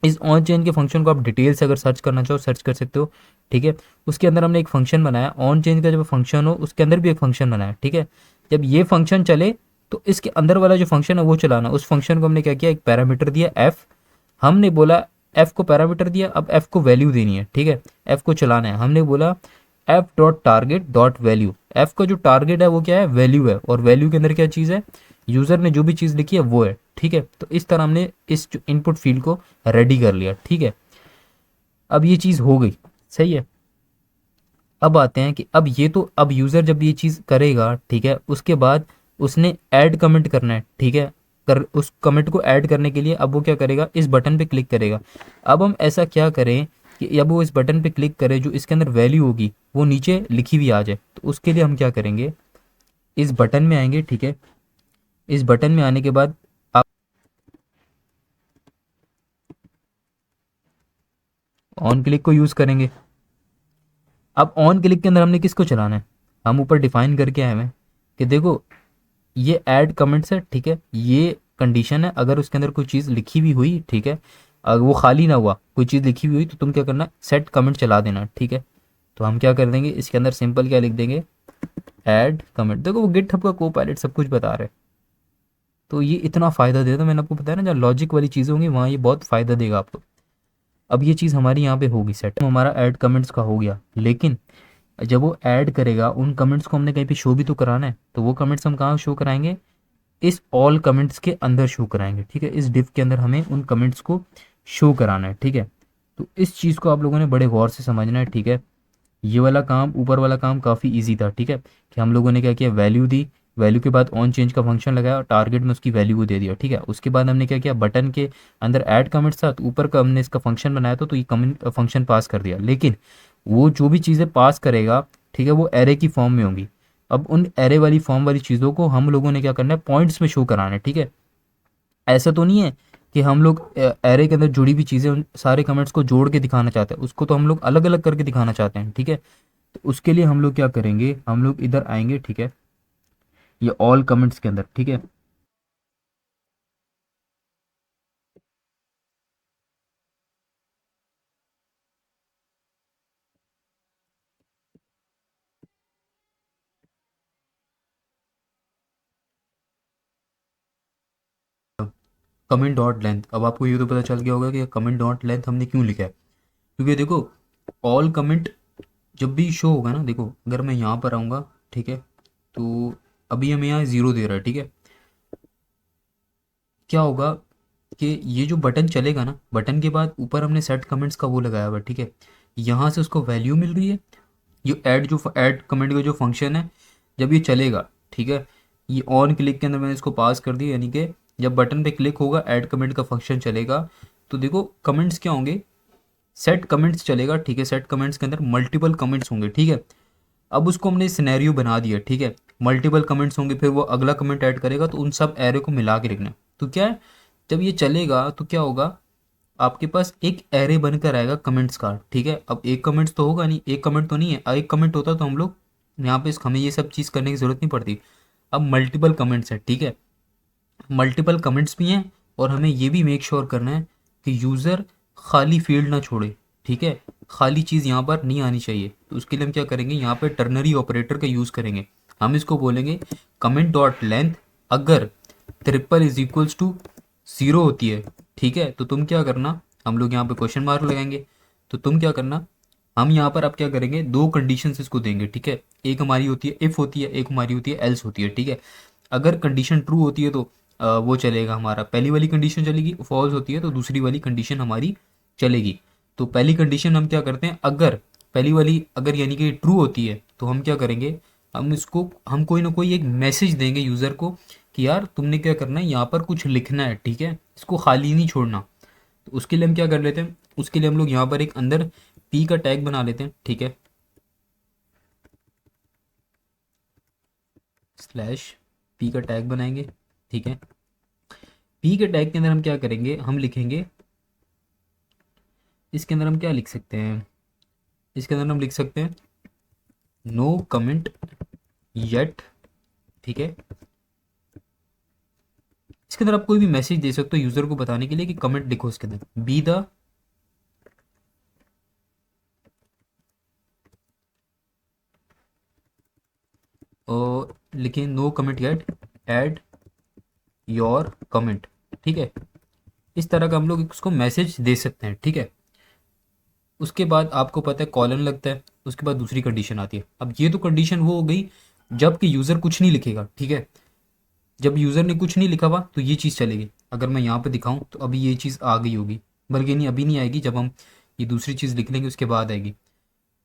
इस ऑन चेंज के फंक्शन को आप डिटेल से अगर सर्च करना चाहो सर्च कर सकते हो। ठीक है, उसके अंदर हमने एक फंक्शन बनाया ऑन चेंज का, जब फंक्शन हो उसके अंदर भी एक फंक्शन बनाया। ठीक है, जब ये फंक्शन चले तो इसके अंदर वाला जो फंक्शन है वो चलाना। उस फंक्शन को हमने क्या किया, एक पैरामीटर दिया एफ, हमने बोला एफ को पैरामीटर दिया, अब एफ को वैल्यू देनी है। ठीक है, एफ को चलाना है, हमने बोला F dot target dot value. F का जो टारगेट है वो क्या है, वैल्यू है, और वैल्यू के अंदर क्या चीज़ है, यूज़र ने जो भी चीज़ लिखी है वो है। ठीक है, तो इस तरह हमने इस जो इनपुट फील्ड को रेडी कर लिया। ठीक है, अब ये चीज़ हो गई। सही है, अब आते हैं कि अब ये तो, अब यूज़र जब ये चीज़ करेगा, ठीक है, उसके बाद उसने ऐड कमेंट करना है। ठीक है, कर उस कमेंट को ऐड करने के लिए अब वो क्या करेगा, इस बटन पे क्लिक करेगा। अब हम ऐसा क्या करें कि जब वो इस बटन पे क्लिक करे, जो इसके अंदर वैल्यू होगी वो नीचे लिखी हुई आ जाए। तो उसके लिए हम क्या करेंगे, इस बटन में आएंगे। ठीक है, इस बटन में आने के बाद आप ऑन क्लिक को यूज़ करेंगे। अब ऑन क्लिक के अंदर हमने किसको चलाना है, हम ऊपर डिफाइन करके आए हैं कि देखो ये ऐड कमेंट्स है। ठीक है, ये कंडीशन है, अगर उसके अंदर कोई चीज़ लिखी हुई हुई, ठीक है, अगर वो खाली ना हुआ, कोई चीज़ लिखी हुई हुई, तो तुम क्या करना, सेट कमेंट चला देना। ठीक है, तो हम क्या कर देंगे, इसके अंदर सिंपल क्या लिख देंगे, ऐड कमेंट। देखो वो गिटहब का को पायलट सब कुछ बता रहे हैं, तो ये इतना फ़ायदा देता है। मैंने आपको बताया ना, जहाँ लॉजिक वाली चीज़ें होंगी वहाँ ये बहुत फ़ायदा देगा आपको। अब ये चीज़ हमारी यहाँ पे होगी सेट, हमारा ऐड कमेंट्स का हो गया। लेकिन जब वो ऐड करेगा उन कमेंट्स को हमने कहीं पे शो भी तो कराना है, तो वो कमेंट्स हम कहाँ शो कराएंगे, इस ऑल कमेंट्स के अंदर शो कराएंगे, ठीक है। इस डिफ के अंदर हमें उन कमेंट्स को शो कराना है, ठीक है। तो इस चीज़ को आप लोगों ने बड़े गौर से समझना है, ठीक है। ये वाला काम, ऊपर वाला काम काफ़ी इजी था, ठीक है। कि हम लोगों ने क्या किया, वैल्यू दी, वैल्यू के बाद ऑन चेंज का फंक्शन लगाया और टारगेट में उसकी वैल्यू को दे दिया, ठीक है। उसके बाद हमने क्या किया, बटन के अंदर ऐड कमेंट्स था, तो ऊपर का हमने इसका फंक्शन बनाया था, तो ये कमेंट फंक्शन पास कर दिया। लेकिन वो जो भी चीज़ें पास करेगा, ठीक है, वो एरे की फॉर्म में होंगी। अब उन एरे वाली फॉर्म वाली चीज़ों को हम लोगों ने क्या करना है, पॉइंट्स में शो कराना है, ठीक है। ऐसा तो नहीं है कि हम लोग एरे के अंदर जुड़ी हुई चीज़ें उन सारे कमेंट्स को जोड़ के दिखाना चाहते हैं, उसको तो हम लोग अलग अलग करके दिखाना चाहते हैं, ठीक है। तो उसके लिए हम लोग क्या करेंगे, हम लोग इधर आएंगे, ठीक है, ये ऑल कमेंट्स के अंदर, ठीक है। कमेंट डॉट लेंथ, अब आपको ये तो पता चल गया होगा कि कमेंट डॉट लेंथ हमने क्यों लिखा है। क्योंकि देखो, ऑल कमेंट जब भी शो होगा ना, देखो अगर मैं यहाँ पर आऊँगा, ठीक है, तो अभी हमें यहाँ ज़ीरो दे रहा है, ठीक है। क्या होगा कि ये जो बटन चलेगा ना, बटन के बाद ऊपर हमने सेट कमेंट्स का वो लगाया हुआ है, ठीक है। यहाँ से उसको वैल्यू मिल रही है, ये जो ऐड कमेंट का जो फंक्शन है, जब ये चलेगा, ठीक है, ये ऑन क्लिक के अंदर मैंने इसको पास कर दिया, यानी कि जब बटन पे क्लिक होगा ऐड कमेंट का फंक्शन चलेगा, तो देखो कमेंट्स क्या होंगे, सेट कमेंट्स चलेगा, ठीक है। सेट कमेंट्स के अंदर मल्टीपल कमेंट्स होंगे, ठीक है। अब उसको हमने सिनेरियो बना दिया, ठीक है। मल्टीपल कमेंट्स होंगे, फिर वो अगला कमेंट ऐड करेगा, तो उन सब एरे को मिला के रखना है। तो क्या है, जब ये चलेगा तो क्या होगा, आपके पास एक एरे बनकर आएगा कमेंट्स का, ठीक है। अब एक कमेंट्स तो होगा नहीं, एक कमेंट तो नहीं है, एक कमेंट होता तो हम लोग यहाँ पे हमें ये सब चीज़ करने की ज़रूरत नहीं पड़ती। अब मल्टीपल कमेंट्स है, ठीक है, मल्टीपल कमेंट्स भी हैं, और हमें ये भी मेक श्योर करना है कि यूज़र खाली फील्ड ना छोड़े, ठीक है। खाली चीज़ यहाँ पर नहीं आनी चाहिए, तो उसके लिए हम क्या करेंगे, यहाँ पे टर्नरी ऑपरेटर का यूज़ करेंगे। हम इसको बोलेंगे कमेंट डॉट लेंथ अगर triple is equals to zero होती है, ठीक है, तो तुम क्या करना, हम लोग यहाँ पे क्वेश्चन मार्क लगाएंगे, तो तुम क्या करना, हम यहाँ पर अब क्या करेंगे, दो कंडीशंस इसको देंगे, ठीक है। एक हमारी होती है इफ़ होती है, एक हमारी होती है एल्स होती है, ठीक है। अगर कंडीशन ट्रू होती है तो वो चलेगा, हमारा पहली वाली कंडीशन चलेगी, फॉल्स होती है तो दूसरी वाली कंडीशन हमारी चलेगी। तो पहली कंडीशन हम क्या करते हैं, अगर पहली वाली अगर यानी कि ट्रू होती है, तो हम क्या करेंगे, हम कोई ना कोई एक मैसेज देंगे यूज़र को कि यार तुमने क्या करना है, यहाँ पर कुछ लिखना है, ठीक है, इसको खाली नहीं छोड़ना। तो उसके लिए हम क्या कर लेते हैं, उसके लिए हम लोग यहाँ पर एक अंदर पी का टैग बना लेते हैं, ठीक है, स्लैश पी का टैग बनाएंगे, ठीक है। पी के टैग के अंदर हम क्या करेंगे, हम लिखेंगे, इसके अंदर हम क्या लिख सकते हैं, इसके अंदर हम लिख सकते हैं नो कमेंट येट, ठीक है। इसके अंदर आप कोई भी मैसेज दे सकते हो यूजर को बताने के लिए कि कमेंट लिखो, इसके अंदर बी द और लिखें no comment yet add your comment, ठीक है। इस तरह का हम लोग उसको मैसेज दे सकते हैं, ठीक है। उसके बाद आपको पता है कॉलन लगता है, उसके बाद दूसरी कंडीशन आती है। अब ये तो कंडीशन वो हो गई जबकि यूज़र कुछ नहीं लिखेगा, ठीक है। जब यूज़र ने कुछ नहीं लिखा हुआ तो ये चीज़ चलेगी। अगर मैं यहाँ पे दिखाऊं तो अभी ये चीज़ आ गई होगी, बल्कि नहीं अभी नहीं आएगी, जब हम ये दूसरी चीज़ लिख लेंगे उसके बाद आएगी।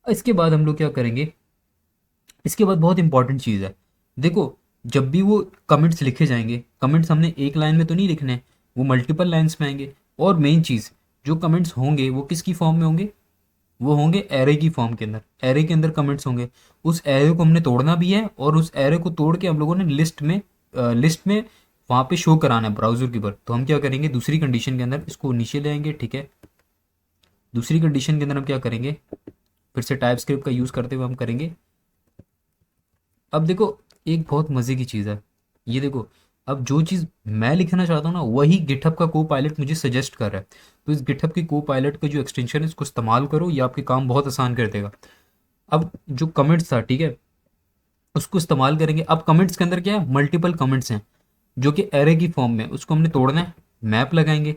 इसके बाद हम लोग क्या करेंगे, इसके बाद बहुत इंपॉर्टेंट चीज़ है, देखो जब भी वो कमेंट्स लिखे जाएंगे, कमेंट्स हमने एक लाइन में तो नहीं लिखने हैं, वो मल्टीपल लाइन्स में आएंगे। और मेन चीज़, जो कमेंट्स होंगे वो किसकी फॉर्म में होंगे, वो होंगे एरे की फॉर्म के अंदर, एरे के अंदर कमेंट्स होंगे। उस एरे को हमने तोड़ना भी है, और उस एरे को तोड़ के हम लोगों ने लिस्ट में वहाँ पे शो कराना है ब्राउजर के ऊपर। तो हम क्या करेंगे, दूसरी कंडीशन के अंदर इसको नीचे ले आएंगे, ठीक है। दूसरी कंडीशन के अंदर हम क्या करेंगे, फिर से टाइप स्क्रिप्ट का यूज़ करते हुए हम करेंगे। अब देखो एक बहुत मज़े की चीज़ है, ये देखो, अब जो चीज़ मैं लिखना चाहता हूँ ना, वही गिटहब का को पायलट मुझे सजेस्ट कर रहा है। तो इस गिटहब की को पायलट का जो एक्सटेंशन है इसको इस्तेमाल करो, ये आपके काम बहुत आसान कर देगा। अब जो कमेंट्स था, ठीक है, उसको इस्तेमाल करेंगे। अब कमेंट्स के अंदर क्या है, मल्टीपल कमेंट्स हैं जो कि एरे की फॉर्म में, उसको हमने तोड़ना है, मैप लगाएंगे।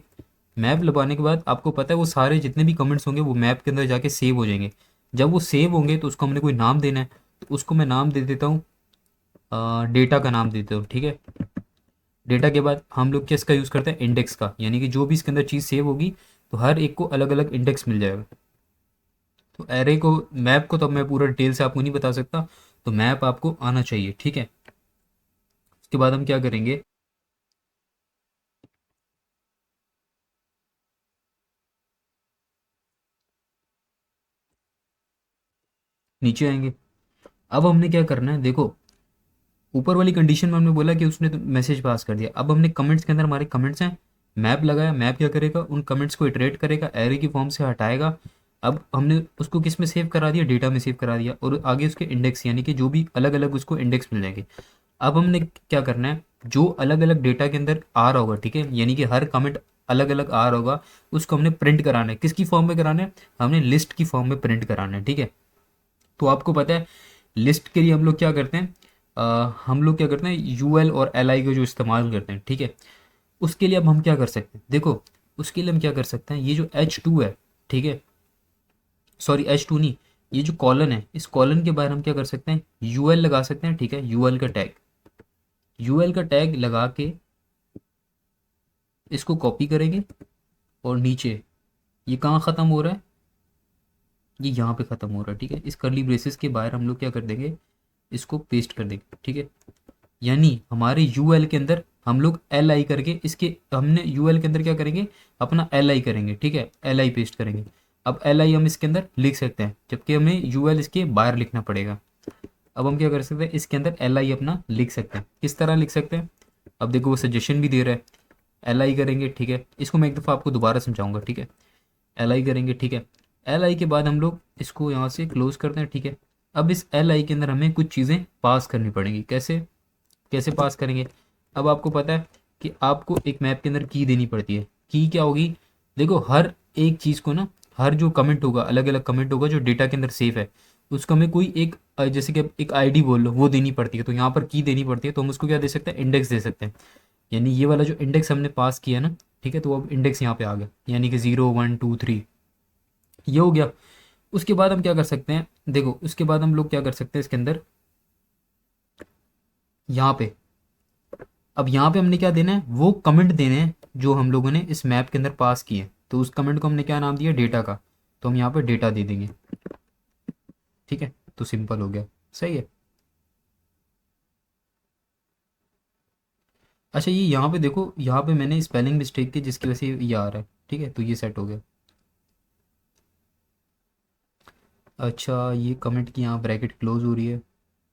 मैप लगाने के बाद आपको पता है वो सारे जितने भी कमेंट्स होंगे वो मैप के अंदर जाके सेव हो जाएंगे। जब वो सेव होंगे तो उसको हमने कोई नाम देना है, तो उसको मैं नाम दे देता हूँ, डेटा का नाम देता हूँ, ठीक है। डेटा के बाद हम लोग किसका यूज़ करते हैं, इंडेक्स का, यानी कि जो भी इसके अंदर चीज़ सेव होगी तो हर एक को अलग अलग इंडेक्स मिल जाएगा। तो एरे को, मैप को तो अब मैं पूरा डिटेल से आपको नहीं बता सकता, तो मैप आपको आना चाहिए, ठीक है। उसके बाद हम क्या करेंगे, नीचे आएंगे। अब हमने क्या करना है, देखो ऊपर वाली कंडीशन में हमने बोला कि उसने तो मैसेज पास कर दिया। अब हमने कमेंट्स के अंदर, हमारे कमेंट्स हैं, मैप लगाया, मैप क्या करेगा, उन कमेंट्स को इटरेट करेगा, एरे की फॉर्म से हटाएगा। अब हमने उसको किस में सेव करा दिया, डेटा में सेव करा दिया, और आगे उसके इंडेक्स, यानी कि जो भी अलग अलग उसको इंडेक्स मिल जाएंगे। अब हमने क्या करना है, जो अलग अलग डेटा के अंदर आ रहा होगा, ठीक है, यानी कि हर कमेंट अलग अलग आ रहा होगा, उसको हमने प्रिंट कराना है। किसकी फॉर्म में कराना है, हमने लिस्ट की फॉर्म में प्रिंट कराना है, ठीक है। तो आपको पता है लिस्ट के लिए हम लोग क्या करते हैं, हम लोग क्या करते हैं, यूएल और एल आई का जो इस्तेमाल करते हैं, ठीक है। उसके लिए अब हम क्या कर सकते हैं, देखो उसके लिए हम क्या कर सकते हैं, ये जो H2 है, ठीक है, सॉरी H2 नहीं, ये जो कॉलन है, इस कॉलन के बाहर हम क्या कर सकते हैं, यूएल लगा सकते हैं, ठीक है। यूएल का टैग, यूएल का टैग लगा के इसको कॉपी करेंगे, और नीचे ये कहाँ ख़त्म हो रहा है, ये यहाँ पे ख़त्म हो रहा है, ठीक है। इस करली ब्रेसेस के बाहर हम लोग क्या कर देंगे, इसको पेस्ट कर देंगे, ठीक है। यानी हमारे यूएल के अंदर हम लोग एल आई करके, इसके हमने यूएल के अंदर क्या करेंगे, अपना एल आई करेंगे, ठीक है, एल आई पेस्ट करेंगे। अब एल आई हम इसके अंदर लिख सकते हैं, जबकि हमें यूएल इसके बाहर लिखना पड़ेगा। अब हम क्या कर सकते हैं, इसके अंदर एल आई अपना लिख सकते हैं। किस तरह लिख सकते हैं, अब देखो वो सजेशन भी दे रहा है। एल आई करेंगे, ठीक है, इसको मैं एक दफ़ा आपको दोबारा समझाऊंगा, ठीक है। एल आई करेंगे, ठीक है। एल आई के बाद हम लोग इसको यहाँ से क्लोज करते हैं, ठीक है। अब इस एल आई के अंदर हमें कुछ चीज़ें पास करनी पड़ेंगी। कैसे, कैसे पास करेंगे, अब आपको पता है कि आपको एक मैप के अंदर की देनी पड़ती है। की क्या होगी, देखो हर एक चीज़ को ना, हर जो कमेंट होगा, अलग अलग कमेंट होगा जो डेटा के अंदर सेफ है, उसको हमें कोई एक जैसे कि एक आईडी बोल लो, वो देनी पड़ती है। तो यहाँ पर की देनी पड़ती है, तो हम उसको क्या दे सकते हैं, इंडेक्स दे सकते हैं। यानी ये वाला जो इंडेक्स हमने पास किया ना, ठीक है, तो अब इंडेक्स यहाँ पे आ गया, यानी कि 0 1 2 3 ये हो गया। उसके बाद हम क्या कर सकते हैं, देखो उसके बाद हम लोग क्या कर सकते हैं इसके अंदर, यहाँ पे, अब यहाँ पे हमने क्या देना है, वो कमेंट देने हैं जो हम लोगों ने इस मैप के अंदर पास किए हैं। तो उस कमेंट को हमने क्या नाम दिया, डेटा का, तो हम यहाँ पे डेटा दे देंगे, ठीक है। तो सिंपल हो गया, सही है। अच्छा ये यहाँ पे देखो, यहाँ पे मैंने स्पेलिंग मिस्टेक की जिसकी वजह से ये आ रहा है, ठीक है, तो ये सेट हो गया। अच्छा ये कमेंट की यहाँ ब्रैकेट क्लोज हो रही है,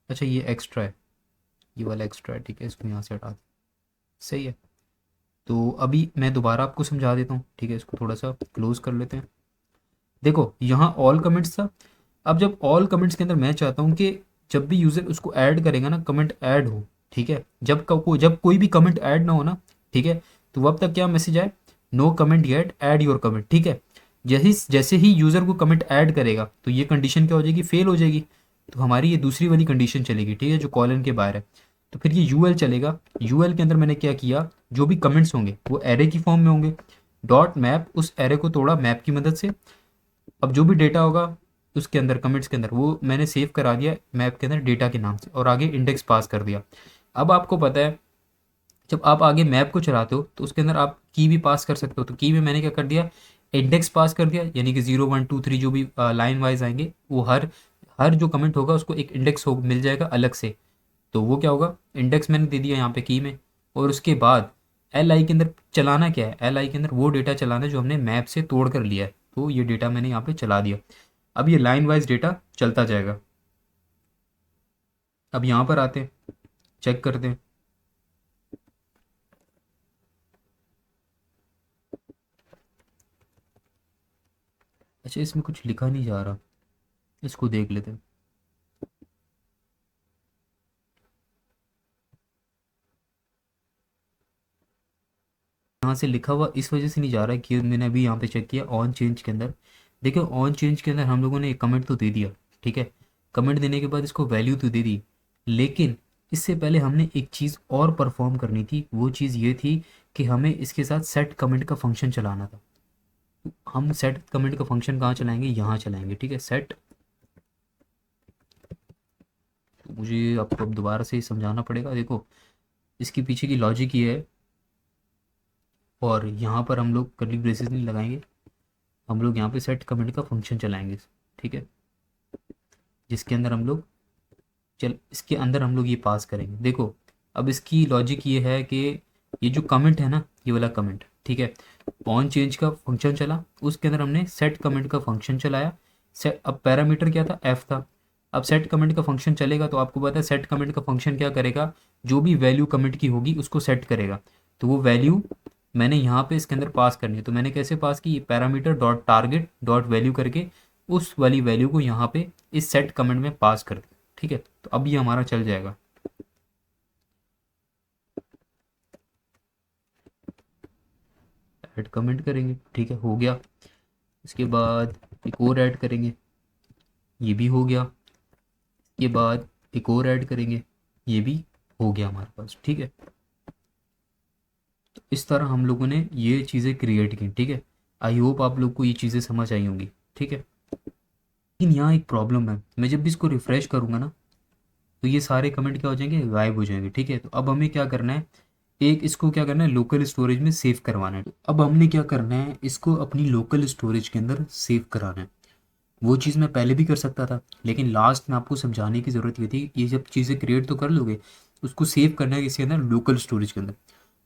अच्छा ये एक्स्ट्रा है, ये वाला एक्स्ट्रा है, ठीक है, इसको यहाँ से हटा दें, सही है। तो अभी मैं दोबारा आपको समझा देता हूँ, ठीक है, इसको थोड़ा सा क्लोज कर लेते हैं। देखो यहाँ ऑल कमेंट्स था। अब जब ऑल कमेंट्स के अंदर मैं चाहता हूँ कि जब भी यूज़र उसको ऐड करेगा ना, कमेंट ऐड हो, ठीक है, जब कोई भी कमेंट ऐड ना हो ना, ठीक है, तो अब तक क्या मैसेज आए, no comment yet, add your comment, ठीक है। जैसे ही यूज़र को कमेंट ऐड करेगा तो ये कंडीशन क्या हो जाएगी, फेल हो जाएगी। तो हमारी ये दूसरी वाली कंडीशन चलेगी, ठीक है, जो कॉलन के बाहर है। तो फिर ये यूएल चलेगा। यूएल के अंदर मैंने क्या किया, जो भी कमेंट्स होंगे वो एरे की फॉर्म में होंगे। डॉट मैप, उस एरे को तोड़ा मैप की मदद से। अब जो भी डेटा होगा उसके अंदर, कमेंट्स के अंदर, वो मैंने सेव करा दिया मैप के अंदर डेटा के नाम से, और आगे इंडेक्स पास कर दिया। अब आपको पता है जब आप आगे मैप को चलाते हो तो उसके अंदर आप की भी पास कर सकते हो। तो की में मैंने क्या कर दिया, इंडेक्स पास कर दिया, यानी कि 0 1 2 3 जो भी लाइन वाइज आएंगे, वो हर हर जो कमेंट होगा उसको एक इंडेक्स हो मिल जाएगा अलग से। तो वो क्या होगा, इंडेक्स मैंने दे दिया यहाँ पे की में। और उसके बाद एल आई के अंदर चलाना क्या है, एल आई के अंदर वो डेटा चलाना है जो हमने मैप से तोड़ कर लिया है। तो ये डेटा मैंने यहाँ पे चला दिया। अब ये लाइन वाइज डेटा चलता जाएगा। अब यहाँ पर आते हैं, चेक करते हैं। अच्छा इसमें कुछ लिखा नहीं जा रहा, इसको देख लेते हैं। यहाँ से लिखा हुआ इस वजह से नहीं जा रहा है कि मैंने अभी यहाँ पे चेक किया ऑन चेंज के अंदर। देखो ऑन चेंज के अंदर हम लोगों ने एक कमेंट तो दे दिया, ठीक है, कमेंट देने के बाद इसको वैल्यू तो दे दी, लेकिन इससे पहले हमने एक चीज़ और परफॉर्म करनी थी। वो चीज़ ये थी कि हमें इसके साथ सेट कमेंट का फंक्शन चलाना था। हम सेट कमेंट का फंक्शन कहाँ चलाएंगे, यहाँ चलाएंगे, ठीक है। सेट मुझे आपको अब दोबारा से समझाना पड़ेगा। देखो इसके पीछे की लॉजिक ये है, और यहाँ पर हम लोग कर्ली ब्रेसेस नहीं लगाएंगे, हम लोग यहाँ पे सेट कमेंट का फंक्शन चलाएंगे, ठीक है, जिसके अंदर हम लोग इसके अंदर हम लोग ये पास करेंगे। देखो अब इसकी लॉजिक ये है कि ये जो कमेंट है ना, ये वाला कमेंट, ठीक है, ऑन चेंज का फंक्शन चला, उसके अंदर हमने सेट कमेंट का फंक्शन चलाया। सेट, अब पैरामीटर क्या था, एफ था। अब सेट कमेंट का फंक्शन चलेगा तो आपको पता है सेट कमेंट का फंक्शन क्या करेगा, जो भी वैल्यू कमेंट की होगी उसको सेट करेगा। तो वो वैल्यू मैंने यहाँ पे इसके अंदर पास करनी है। तो मैंने कैसे पास की, parameter dot target dot value करके उस वाली वैल्यू को यहाँ पे इस सेट कमेंट में पास कर दिया, ठीक है। तो अब ये हमारा चल जाएगा। ऐड कमेंट करेंगे, ठीक है, हो गया। इसके बाद एक और ऐड करेंगे, ये भी हो गया। इसके बाद एक और ऐड करेंगे, ये भी हो गया हमारे पास, ठीक है। तो इस तरह हम लोगों ने ये चीज़ें क्रिएट की, ठीक है। आई होप आप लोग को ये चीज़ें समझ आई होंगी, ठीक है। लेकिन यहाँ एक प्रॉब्लम है, मैं जब भी इसको रिफ़्रेश करूँगा ना, तो ये सारे कमेंट क्या हो जाएंगे, गायब हो जाएंगे, ठीक है। तो अब हमें क्या करना है, एक इसको क्या करना है, लोकल स्टोरेज में सेव करवाना है। तो अब हमने क्या करना है, इसको अपनी लोकल स्टोरेज के अंदर सेव कराना है। वो चीज़ मैं पहले भी कर सकता था, लेकिन लास्ट में आपको समझाने की ज़रूरत ये थी, ये जब चीज़ें क्रिएट तो कर लोगे, उसको सेव करना है इसके अंदर, लोकल स्टोरेज के अंदर।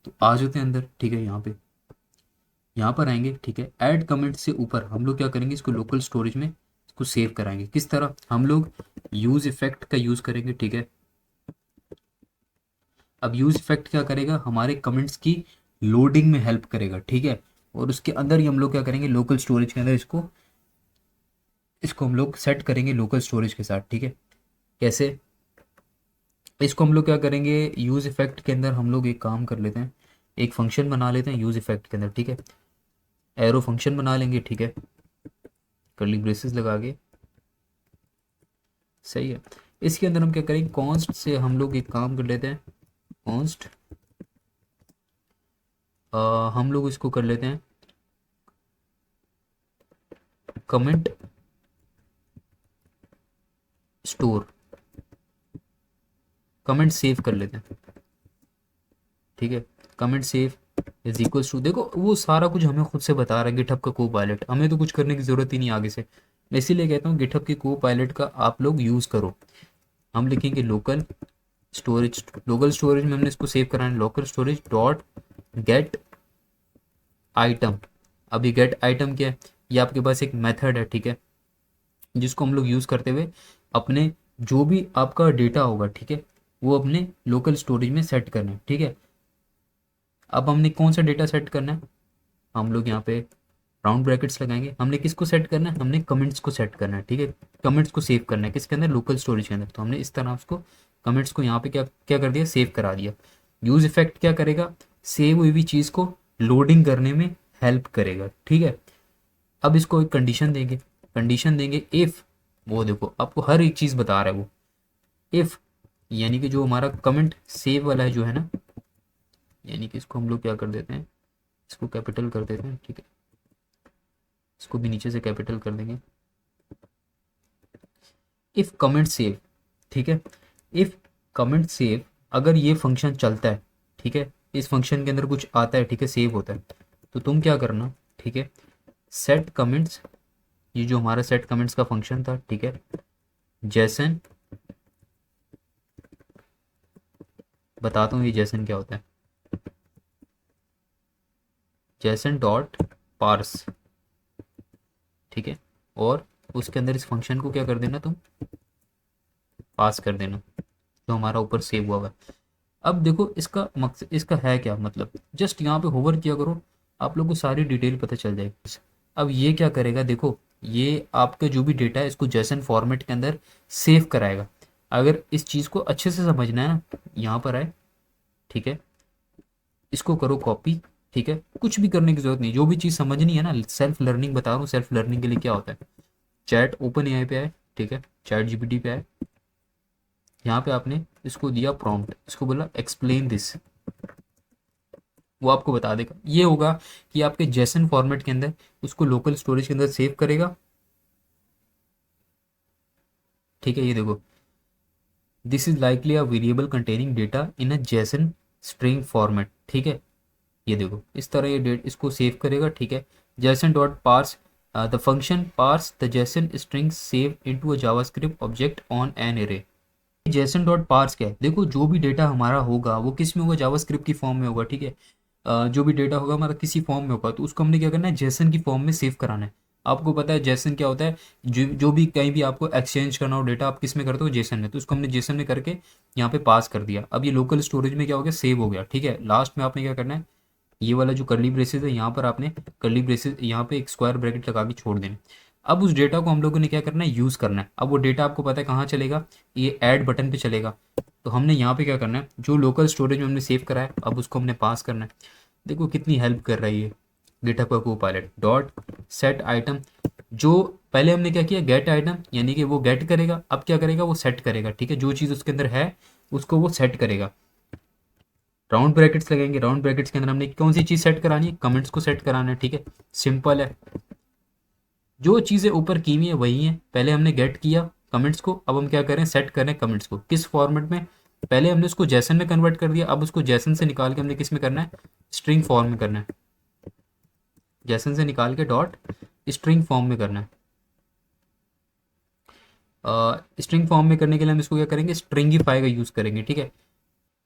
तो आ जाते हैं अंदर, ठीक है, यहाँ पर आएंगे, ठीक है। ऐड कमेंट से ऊपर हम लोग क्या करेंगे, इसको लोकल स्टोरेज में इसको सेव कराएंगे। किस तरह, हम लोग यूज़ इफेक्ट का यूज़ करेंगे, ठीक है। अब यूज़ इफेक्ट क्या करेगा, हमारे कमेंट्स की लोडिंग में हेल्प करेगा, ठीक है। और उसके अंदर ही हम लोग क्या करेंगे, लोकल स्टोरेज के अंदर इसको इसको हम लोग सेट करेंगे लोकल स्टोरेज के साथ, ठीक है। कैसे, इसको हम लोग क्या करेंगे, यूज़ इफेक्ट के अंदर हम लोग एक काम कर लेते हैं, एक फंक्शन बना लेते हैं यूज़ इफेक्ट के अंदर, ठीक है। एरो फंक्शन बना लेंगे, ठीक है, कर्ली ब्रेसेस लगा के, सही है। इसके अंदर हम क्या करेंगे, कॉन्स्ट से हम लोग एक काम कर लेते हैं, कॉन्स्ट हम लोग इसको कर लेते हैं कमेंट स्टोर, कमेंट सेव कर लेते हैं, ठीक है। Comment save is equals to, देखो वो सारा कुछ हमें खुद से बता रहा है गिटहब का को पायलट, हमें तो कुछ करने की ज़रूरत ही नहीं आगे से। मैं इसीलिए कहता हूँ गिटहब की को पायलट का आप लोग यूज़ करो। हम लिखेंगे लोकल स्टोरेज में हमने इसको सेव कराना है, local storage dot gate item. अब ये गेट आइटम क्या है, ये आपके पास एक मेथड है, ठीक है, जिसको हम लोग यूज़ करते हुए अपने जो भी आपका डेटा होगा, ठीक है, वो अपने लोकल स्टोरेज में सेट करना है, ठीक है। अब हमने कौन सा डेटा सेट करना है, हम लोग यहाँ पे राउंड ब्रैकेट्स लगाएंगे। हमने किसको सेट करना है, हमने कमेंट्स को सेट करना है, ठीक है। कमेंट्स को सेव करना है किसके अंदर, लोकल स्टोरेज के अंदर। तो हमने इस तरह उसको कमेंट्स को यहाँ पे क्या क्या कर दिया, सेव करा दिया। यूज इफेक्ट क्या करेगा, सेव हुई हुई चीज़ को लोडिंग करने में हेल्प करेगा, ठीक है। अब इसको एक कंडीशन देंगे इफ़, वो देखो आपको हर एक चीज़ बता रहा है वो, इफ़ यानी कि जो हमारा कमेंट सेव वाला है जो है ना, यानी कि इसको हम लोग क्या कर देते हैं, इसको कैपिटल कर देते हैं, ठीक है, इसको भी नीचे से कैपिटल कर देंगे। इफ़ कमेंट सेव, ठीक है, इफ़ कमेंट सेव, अगर ये फंक्शन चलता है, ठीक है, इस फंक्शन के अंदर कुछ आता है, ठीक है, सेव होता है, तो तुम क्या करना, ठीक है, सेट कमेंट्स, ये जो हमारा सेट कमेंट्स का फंक्शन था, ठीक है, जैसन, बताता हूँ ये जैसन क्या होता है, जैसन डॉट पार्स, ठीक है, और उसके अंदर इस फंक्शन को क्या कर देना, तुम पास कर देना जो हमारा ऊपर सेव हुआ है। अब देखो इसका मकसद, इसका है क्या मतलब, जस्ट यहाँ पे होवर किया करो, आप लोग को सारी डिटेल पता चल जाएगी। अब ये क्या करेगा, देखो ये आपका जो भी डेटा है इसको जेसन फॉर्मेट के अंदर सेव कराएगा। अगर इस चीज़ को अच्छे से समझना है ना, यहाँ पर आए, ठीक है, इसको करो कॉपी, ठीक है, कुछ भी करने की जरूरत नहीं, जो भी चीज़ समझनी है ना, सेल्फ लर्निंग बता रहा हूँ, सेल्फ लर्निंग के लिए क्या होता है, चैट ओपन एआई पे आए, ठीक है, चैट जीपीटी पे आए, यहाँ पे आपने इसको दिया प्रॉम्प्ट, इसको बोला एक्सप्लेन दिस, वो आपको बता देगा। ये होगा कि आपके जेसन फॉर्मेट के अंदर उसको लोकल स्टोरेज के अंदर सेव करेगा, ठीक है। ये देखो this is likely a variable containing data in a Jason string format, ठीक है। ये देखो इस तरह ये डेट इसको सेव करेगा, ठीक है। JSON dot parse the function parse the JSON string save into a JavaScript object on an array. JSON dot parse क्या है, देखो जो भी डेटा हमारा होगा वो किस में होगा, जावास्क्रिप्ट की फॉर्म में होगा, ठीक है। जो भी डेटा होगा हमारा किसी फॉर्म में होगा तो उसको हमने क्या करना है, जेसन की फॉर्म में सेव कराना है। आपको पता है जेसन क्या होता है, जो भी कहीं भी आपको एक्सचेंज करना हो डेटा आप किस में करते हो, जेसन में। तो उसको हमने जेसन में करके यहाँ पे पास कर दिया। अब ये लोकल स्टोरेज में क्या हो गया, सेव हो गया, ठीक है। लास्ट में आपने क्या करना है, ये वाला जो कर्ली ब्रेसेस है यहाँ पर आपने कर्ली ब्रेसेस यहाँ पे एक स्क्वायर ब्रैकेट लगा के छोड़ देना। अब उस डेटा को हम लोगों ने क्या करना है, यूज़ करना है। अब वो डेटा आपको पता है कहाँ चलेगा, ये ऐड बटन पे चलेगा। तो हमने यहाँ पे क्या करना है, जो लोकल स्टोरेज में हमने सेव करा है अब उसको हमने पास करना है। देखो कितनी हेल्प कर रही है गिटहब का कोपायलट। डॉट सेट आइटम, जो पहले हमने क्या किया, गेट आइटम, यानी कि वो गेट करेगा, अब क्या करेगा, वो सेट करेगा, ठीक है। जो चीज़ उसके अंदर है उसको वो सेट करेगा। राउंड ब्रैकेट्स लगेंगे, राउंड ब्रैकेट्स के अंदर हमने कौन सी चीज़ सेट करानी है, कमेंट्स को सेट कराना है, ठीक है। सिंपल है, जो चीज़ें ऊपर की हुई है वही है। पहले हमने गेट किया कमेंट्स को, अब हम क्या करें, सेट करें कमेंट्स को। किस फॉर्मेट में, पहले हमने उसको जैसन में कन्वर्ट कर दिया, अब उसको जैसन से निकाल के हमने किस में करना है, स्ट्रिंग फॉर्म में करना है। जैसन से निकाल के डॉट स्ट्रिंग फॉर्म में करना है। स्ट्रिंग फॉर्म में करने के लिए हम इसको क्या करेंगे, स्ट्रिंगिफाई का यूज़ करेंगे, ठीक है।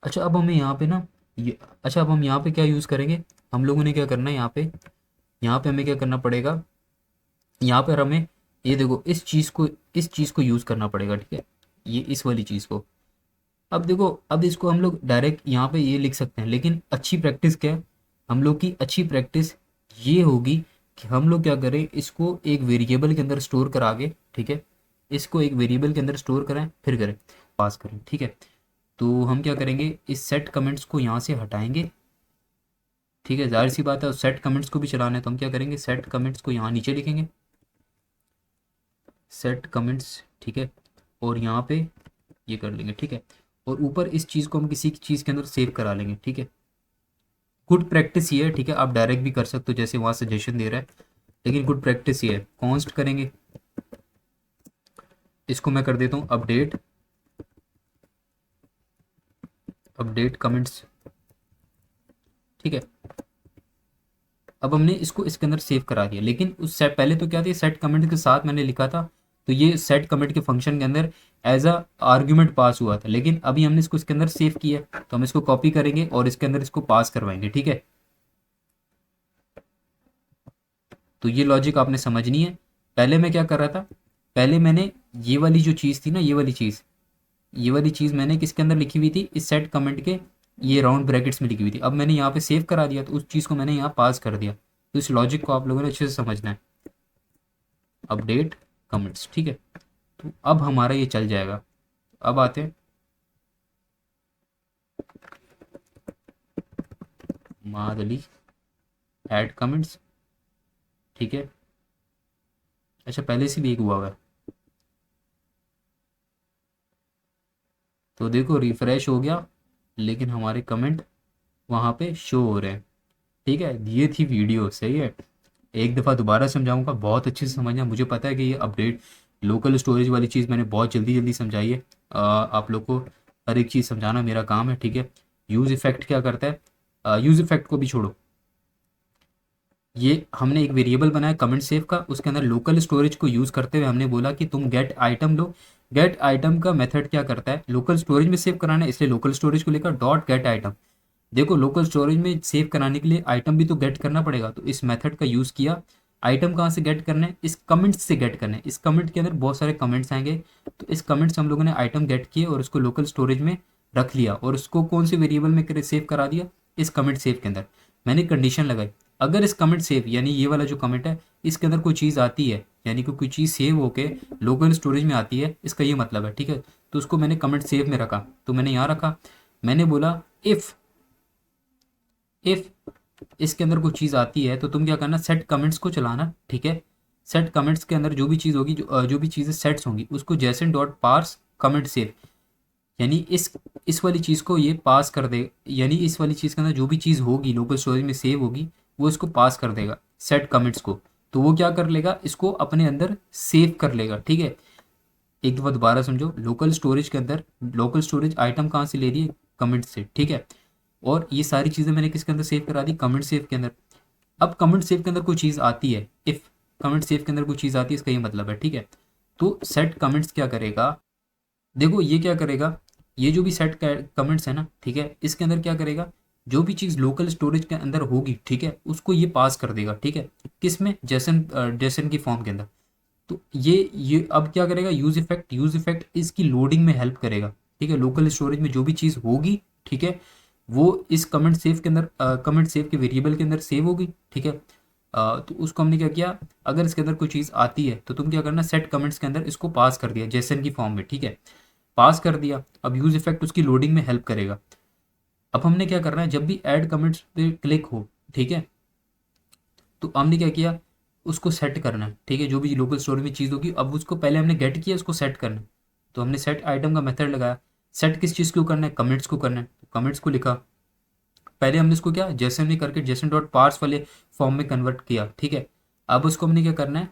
अच्छा अब हमें यहाँ पे ना ये अच्छा अब हम यहाँ पे क्या यूज़ करेंगे, हम लोगों ने क्या करना है, यहाँ पे हमें क्या करना पड़ेगा, यहाँ पर हमें ये देखो इस चीज़ को यूज़ करना पड़ेगा, ठीक है। ये इस वाली चीज़ को, अब देखो अब इसको हम लोग डायरेक्ट यहाँ पे ये लिख सकते हैं, लेकिन अच्छी प्रैक्टिस क्या है, हम लोग की अच्छी प्रैक्टिस ये होगी कि हम लोग क्या करें, इसको एक वेरिएबल के अंदर स्टोर करा के, ठीक है। इसको एक वेरिएबल के अंदर स्टोर करें फिर करें पास करें, ठीक है। तो हम क्या करेंगे, इस सेट कमेंट्स को यहाँ से हटाएंगे, ठीक है। जाहिर सी बात है सेट कमेंट्स को भी चलाना है, तो हम क्या करेंगे, सेट कमेंट्स को यहाँ नीचे लिखेंगे, सेट कमेंट्स, ठीक है। और यहाँ पे ये कर लेंगे, ठीक है। और ऊपर इस चीज़ को हम किसी चीज़ के अंदर सेव करा लेंगे, ठीक है। गुड प्रैक्टिस ये है, ठीक है। आप डायरेक्ट भी कर सकते हो जैसे वहाँ सजेशन दे रहा है, लेकिन गुड प्रैक्टिस ये है। कॉन्स्ट करेंगे, इसको मैं कर देता हूँ अपडेट, अपडेट कमेंट्स, ठीक है। अब हमने इसको इसके अंदर सेव करा दिया, लेकिन उस सेट पहले तो क्या थी, सेट कमेंट के साथ मैंने लिखा था, तो ये सेट कमेंट के फंक्शन के अंदर एज अ आर्ग्यूमेंट पास हुआ था। लेकिन अभी हमने इसको इसके अंदर सेव किया, तो हम इसको कॉपी करेंगे और इसके अंदर इसको पास करवाएंगे, ठीक है। तो ये लॉजिक आपने समझनी है। पहले मैं क्या कर रहा था, पहले मैंने ये वाली जो चीज़ थी ना, ये वाली चीज़ मैंने किसके अंदर लिखी हुई थी, इस सेट कमेंट के ये राउंड ब्रैकेट्स में लिखी हुई थी। अब मैंने यहाँ पे सेव करा दिया, तो उस चीज़ को मैंने यहाँ पास कर दिया। तो इस लॉजिक को आप लोगों ने अच्छे से समझना है, अपडेट कमेंट्स, ठीक है। तो अब हमारा ये चल जाएगा। अब आते हैं मादली ऐड कमेंट्स, ठीक है। अच्छा पहले से भी एक हुआ है, तो देखो रिफ्रेश हो गया, लेकिन हमारे कमेंट वहाँ पे शो हो रहे हैं, ठीक है। ये थी वीडियो, सही है। एक दफ़ा दोबारा समझाऊंगा, बहुत अच्छे से समझना। मुझे पता है कि ये अपडेट लोकल स्टोरेज वाली चीज़ मैंने बहुत जल्दी जल्दी समझाई है। आप लोग को हर एक चीज़ समझाना मेरा काम है, ठीक है। यूज़ इफ़ेक्ट क्या करता है, यूज़ इफ़ेक्ट को भी छोड़ो, ये हमने एक वेरिएबल बनाया कमेंट सेव का, उसके अंदर लोकल स्टोरेज को यूज़ करते हुए हमने बोला कि तुम गेट आइटम लो। गेट आइटम का मेथड क्या करता है, लोकल स्टोरेज में सेव कराना है, इसलिए लोकल स्टोरेज को लेकर डॉट गेट आइटम। देखो लोकल स्टोरेज में सेव कराने के लिए आइटम भी तो गेट करना पड़ेगा, तो इस मेथड का यूज़ किया। आइटम कहाँ से गेट करना है, इस कमेंट से गेट करना है। इस कमेंट के अंदर बहुत सारे कमेंट्स आएंगे, तो इस कमेंट से हम लोगों ने आइटम गेट किए और उसको लोकल स्टोरेज में रख लिया, और उसको कौन से वेरिएबल में सेव करा दिया, इस कमेंट सेव के अंदर। मैंने कंडीशन लगाई, अगर इस कमेंट सेव यानी ये वाला जो कमेंट है इसके अंदर कोई चीज़ आती है, यानी कि कोई चीज़ सेव होके लोकल स्टोरेज में आती है, इसका ये मतलब है, ठीक है। तो उसको मैंने कमेंट सेव में रखा, तो मैंने यहाँ रखा, मैंने बोला इफ़ इसके अंदर कोई चीज़ आती है तो तुम क्या करना, सेट कमेंट्स को चलाना, ठीक है। सेट कमेंट्स के अंदर जो भी चीज़ होगी, जो भी चीज़ें सेट्स होंगी, उसको जैसन डॉट पार्स कमेंट सेव, यानी इस वाली चीज़ को ये पास कर दे, यानी इस वाली चीज़ के अंदर जो भी चीज़ होगी लोकल स्टोरेज में सेव होगी वो इसको पास कर देगा सेट कमेंट्स को। तो वो क्या कर लेगा, इसको अपने अंदर सेव कर लेगा, ठीक है। एक दफ़ा दोबारा समझो, लोकल स्टोरेज के अंदर लोकल स्टोरेज आइटम कहाँ से ले रही है, कमेंट से, ठीक है। और ये सारी चीज़ें मैंने किसके अंदर सेव करा दी, कमेंट सेव के अंदर। अब कमेंट सेव के अंदर कोई चीज़ आती है, इफ़ कमेंट सेव के अंदर कोई चीज़ आती है, इसका ये मतलब है, ठीक है। तो सेट कमेंट्स क्या करेगा, देखो ये क्या करेगा, ये जो भी सेट कमेंट्स है ना, ठीक है, इसके अंदर क्या करेगा, जो भी चीज़ लोकल स्टोरेज के अंदर होगी, ठीक है, उसको ये पास कर देगा, ठीक है, किस में, जेसन जेसन की फॉर्म के अंदर। तो ये अब क्या करेगा, यूज इफेक्ट इसकी लोडिंग में हेल्प करेगा, ठीक है, लोकल स्टोरेज में जो भी चीज़ होगी, ठीक है, वो इस कमेंट सेव के अंदर, कमेंट सेव के वेरिएबल के अंदर सेव होगी, ठीक है। तो उसको हमने क्या किया, अगर इसके अंदर कोई चीज़ आती है तो तुम क्या करना, सेट कमेंट्स के अंदर इसको पास कर दिया जेसन की फॉर्म में, ठीक है, पास कर दिया। अब यूज इफेक्ट उसकी लोडिंग में हेल्प करेगा। अब हमने क्या करना है, जब भी ऐड कमेंट्स पे क्लिक हो, ठीक है, तो हमने क्या किया, उसको सेट करना है, ठीक है, जो भी लोकल स्टोरेज में चीज़ होगी, अब उसको पहले हमने गेट किया, उसको सेट करना है। तो हमने सेट आइटम का मेथड लगाया। सेट किस चीज़ को करना है, कमेंट्स को करना है, तो कमेंट्स को लिखा। पहले हमने इसको क्या, जेसन में करके जेसन डॉट पार्स वाले फॉर्म में कन्वर्ट किया, ठीक है। अब उसको हमने क्या करना है,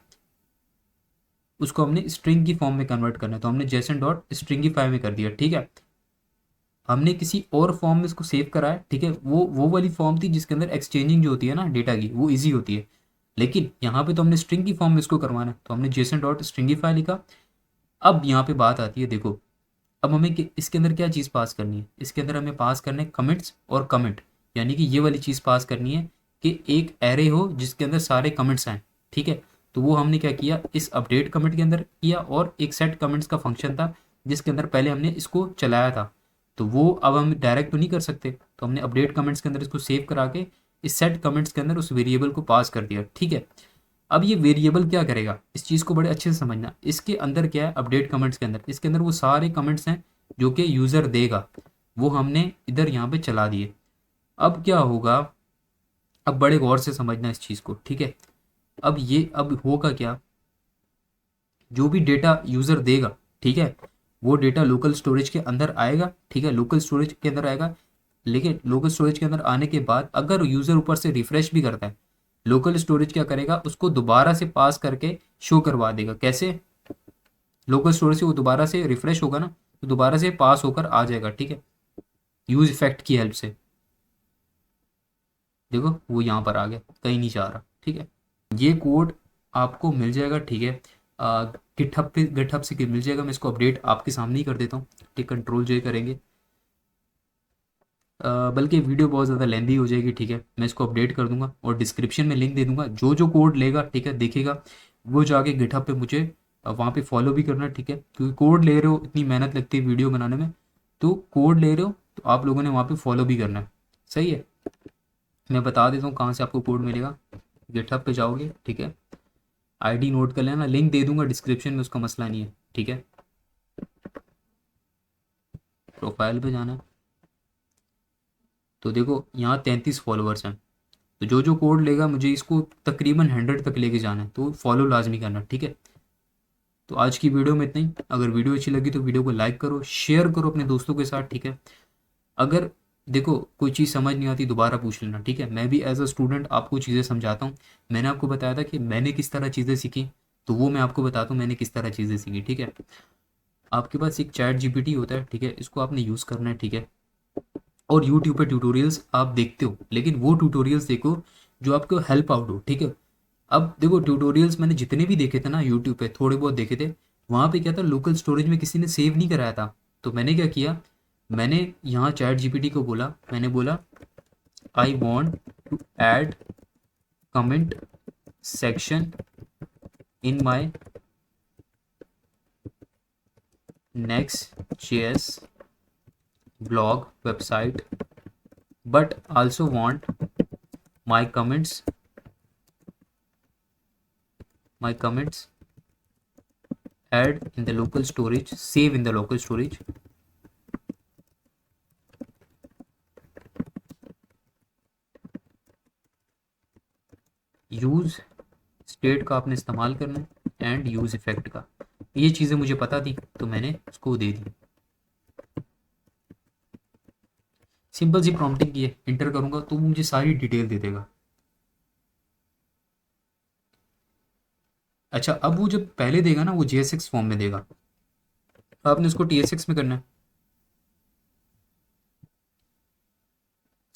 उसको हमने स्ट्रिंग की फॉर्म में कन्वर्ट करना है, तो हमने जेसन डॉट स्ट्रिंगीफाई में कर दिया, ठीक है। हमने किसी और फॉर्म में इसको सेव करा है, ठीक है, वो वाली फॉर्म थी जिसके अंदर एक्सचेंजिंग जो होती है ना डेटा की, वो इजी होती है। लेकिन यहाँ पे तो हमने स्ट्रिंग की फॉर्म में इसको करवाना है, तो हमने जेसन डॉट स्ट्रिंगीफाई लिखा। अब यहाँ पे बात आती है, देखो, अब हमें इसके अंदर क्या चीज़ पास करनी है, इसके अंदर हमें पास करने कमिट्स और कमिट, यानी कि ये वाली चीज़ पास करनी है कि एक एरे हो जिसके अंदर सारे कमिट्स आए, ठीक है। तो वो हमने क्या किया, इस अपडेट कमिट के अंदर किया, और एक सेट कमिट्स का फंक्शन था जिसके अंदर पहले हमने इसको चलाया था। तो वो अब हम डायरेक्ट तो नहीं कर सकते, तो हमने अपडेट कमेंट्स के अंदर इसको सेव करा के इस सेट कमेंट्स के अंदर उस वेरिएबल को पास कर दिया, ठीक है। अब ये वेरिएबल क्या करेगा, इस चीज़ को बड़े अच्छे से समझना। इसके अंदर क्या है, अपडेट कमेंट्स के अंदर, इसके अंदर वो सारे कमेंट्स हैं जो कि यूज़र देगा, वो हमने इधर यहाँ पे चला दिए। अब क्या होगा, अब बड़े गौर से समझना इस चीज़ को, ठीक है। अब होगा क्या, जो भी डेटा यूज़र देगा, ठीक है, वो डेटा लोकल स्टोरेज के अंदर आएगा, ठीक है, लोकल स्टोरेज के अंदर आएगा। लेकिन लोकल स्टोरेज के अंदर आने के बाद अगर यूज़र ऊपर से रिफ्रेश भी करता है, लोकल स्टोरेज क्या करेगा, उसको दोबारा से पास करके शो करवा देगा। कैसे, लोकल स्टोरेज से वो दोबारा से रिफ्रेश होगा ना, तो दोबारा से पास होकर आ जाएगा, ठीक है, यूज इफेक्ट की हेल्प से। देखो वो यहाँ पर आ गया, कहीं नहीं जा रहा, ठीक है। ये कोड आपको मिल जाएगा, ठीक है, गिटहब से मिल जाएगा। मैं इसको अपडेट आपके सामने ही कर देता हूँ, ठीक, कंट्रोल जे करेंगे। बल्कि वीडियो बहुत ज़्यादा लेंदी हो जाएगी, ठीक है, मैं इसको अपडेट कर दूंगा और डिस्क्रिप्शन में लिंक दे दूंगा। जो जो कोड लेगा, ठीक है, देखेगा, वो जाके गिटहब पे मुझे वहाँ पे फॉलो भी करना, ठीक है, क्योंकि कोड ले रहे हो, इतनी मेहनत लगती है वीडियो बनाने में, तो कोड ले रहे हो तो आप लोगों ने वहाँ पे फॉलो भी करना है, सही है। मैं बता देता हूँ कहाँ से आपको कोड मिलेगा। गिटहब पे जाओगे, ठीक है, आईडी नोट कर लेना, लिंक दे दूंगा डिस्क्रिप्शन में, उसका मसला नहीं है, ठीक है। प्रोफाइल पे जाना है, तो देखो यहाँ 33 फॉलोअर्स हैं। तो जो जो कोड लेगा, मुझे इसको तकरीबन 100 तक लेके जाना है, तो फॉलो लाजमी करना, ठीक है। तो आज की वीडियो में इतना ही। अगर वीडियो अच्छी लगी तो वीडियो को लाइक करो, शेयर करो अपने दोस्तों के साथ, ठीक है। अगर देखो कोई चीज़ समझ नहीं आती दोबारा पूछ लेना, ठीक है, मैं भी एज अ स्टूडेंट आपको चीज़ें समझाता हूँ। मैंने आपको बताया था कि मैंने किस तरह चीज़ें सीखी, तो वो मैं आपको बताता हूँ मैंने किस तरह चीज़ें सीखी, ठीक है। आपके पास एक चैट जीपीटी होता है, ठीक है, इसको आपने यूज़ करना है, ठीक है। और यूट्यूब पे ट्यूटोरियल्स आप देखते हो, लेकिन वो ट्यूटोरियल्स देखो जो आपको हेल्प आउट हो, ठीक है। अब देखो ट्यूटोरियल्स मैंने जितने भी देखे थे ना यूट्यूब पे, थोड़े बहुत देखे थे, वहाँ पे क्या था, लोकल स्टोरेज में किसी ने सेव नहीं कराया था। तो मैंने क्या किया, मैंने यहाँ चैट जीपीटी को बोला, मैंने बोला I want to add comment section in my Next JS blog website, but also want my comments add in the local storage, save in the local storage. Use state का आपने इस्तेमाल करना है and use effect का। ये चीज़ें मुझे पता थी तो मैंने उसको दे दी। सिंपल सी प्रॉम्प्टिंग की है, इंटर करूंगा तो वो मुझे सारी डिटेल दे देगा। अच्छा, अब वो जब पहले देगा ना, वो जेएसएक्स फॉर्म में देगा, आपने उसको TSX में करना है।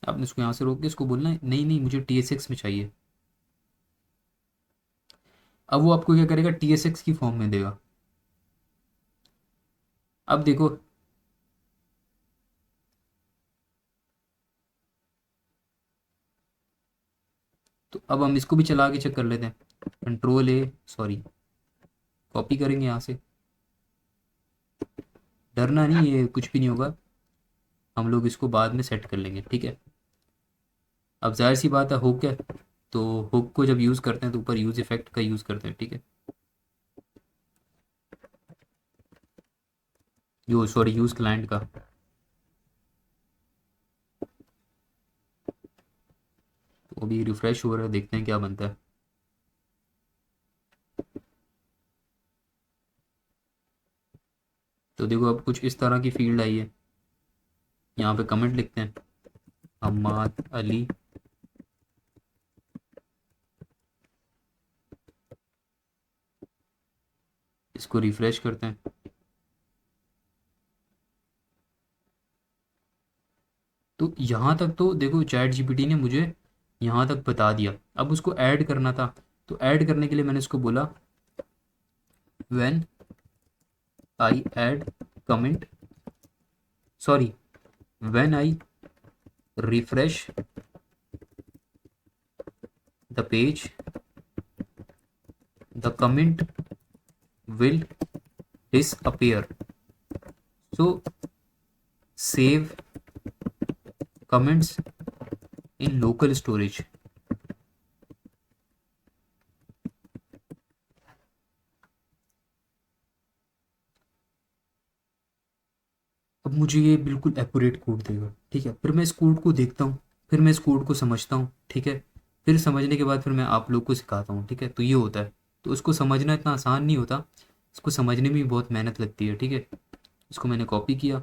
आपने इसको यहाँ से रोक के इसको बोलना है नहीं नहीं मुझे TSX में चाहिए। अब वो आपको क्या करेगा, TSX की फॉर्म में देगा। अब देखो, तो अब हम इसको भी चला के चेक कर लेते हैं। Ctrl+A, सॉरी, कॉपी करेंगे यहाँ से। डरना नहीं, ये कुछ भी नहीं होगा, हम लोग इसको बाद में सेट कर लेंगे, ठीक है। अब जाहिर सी बात है, हुक है, तो हुक को जब यूज़ करते हैं तो ऊपर यूज़ इफेक्ट का यूज़ करते हैं, ठीक है। यो सॉरी, यूज़ क्लाइंट का। तो अभी रिफ़्रेश हो रहा है, देखते हैं क्या बनता है। तो देखो अब कुछ इस तरह की फील्ड आई है। यहाँ पे कमेंट लिखते हैं, हम्माद अली, इसको रिफ़्रेश करते हैं। तो यहाँ तक तो देखो ChatGPT ने मुझे यहाँ तक बता दिया। अब उसको ऐड करना था, तो ऐड करने के लिए मैंने इसको बोला when I add comment, sorry, when I refresh the page the comment will disappear, so save comments in local storage। अब मुझे ये बिल्कुल एक्यूरेट कोड देगा, ठीक है। फिर मैं इस कोड को देखता हूँ, फिर मैं इस कोड को समझता हूँ, ठीक है। फिर समझने के बाद फिर मैं आप लोग को सिखाता हूँ, ठीक है। तो ये होता है। तो उसको समझना इतना आसान नहीं होता, इसको समझने में भी बहुत मेहनत लगती है, ठीक है। इसको मैंने कॉपी किया,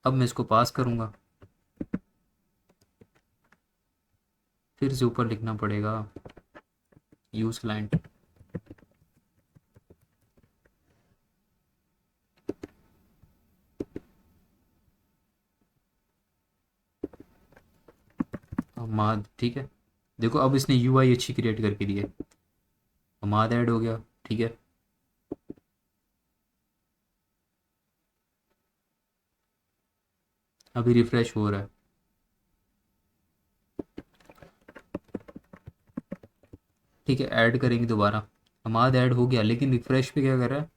अब मैं इसको पास करूँगा, फिर से ऊपर लिखना पड़ेगा यूज़ क्लाइंट। हमाद, ठीक है। देखो अब इसने UI अच्छी क्रिएट करके दी है, हमाद ऐड हो गया, ठीक है। अभी रिफ्रेश हो रहा है, ठीक है। ऐड करेंगे दोबारा, हमाद ऐड हो गया, लेकिन रिफ्रेश पे क्या कर रहा है,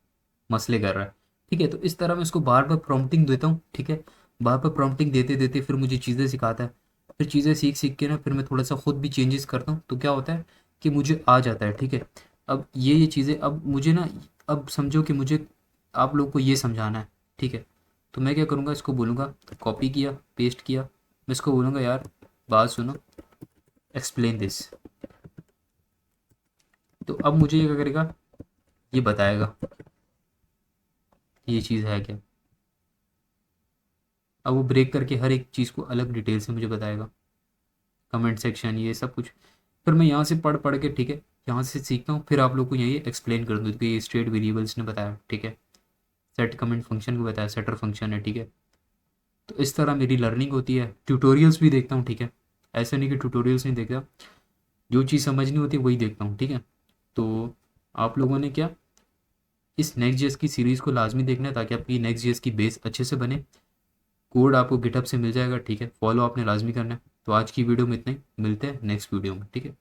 मसले कर रहा है, ठीक है। तो इस तरह मैं इसको बार बार प्रॉम्प्टिंग देता हूँ, ठीक है। बार बार प्रॉम्प्टिंग देते देते फिर मुझे चीज़ें सिखाता है, फिर चीज़ें सीख सीख के ना फिर मैं थोड़ा सा खुद भी चेंजेस करता हूँ, तो क्या होता है कि मुझे आ जाता है, ठीक है। अब ये चीज़ें अब मुझे ना, अब समझो कि मुझे आप लोग को ये समझाना है, ठीक है। तो मैं क्या करूँगा, इसको बोलूँगा, कॉपी किया, पेस्ट किया, मैं इसको बोलूँगा यार बात सुनो, एक्सप्लेन दिस। तो अब मुझे ये क्या करेगा, ये बताएगा ये चीज़ है क्या। अब वो ब्रेक करके हर एक चीज़ को अलग डिटेल से मुझे बताएगा, कमेंट सेक्शन, ये सब कुछ। फिर मैं यहाँ से पढ़ पढ़ के, ठीक है, यहाँ से सीखता हूँ, फिर आप लोग को यही एक्सप्लेन कर दूँ कि ये स्टेट वेरिएबल्स ने बताया, ठीक है। सेट कमेंट फंक्शन को बताया, सेटर फंक्शन है, ठीक है। तो इस तरह मेरी लर्निंग होती है। ट्यूटोरियल्स भी देखता हूँ, ठीक है। ऐसा नहीं कि ट्यूटोरियल्स नहीं देखता, जो चीज़ समझनी होती है वही देखता हूँ, ठीक है। तो आप लोगों ने क्या, इस नेक्स्ट जेएस की सीरीज़ को लाजमी देखना है ताकि आपकी नेक्स्ट जेएस की बेस अच्छे से बने। कोड आपको गिटहब से मिल जाएगा, ठीक है। फॉलो आपने लाजमी करना है। तो आज की वीडियो में इतना ही, मिलते हैं नेक्स्ट वीडियो में, ठीक है।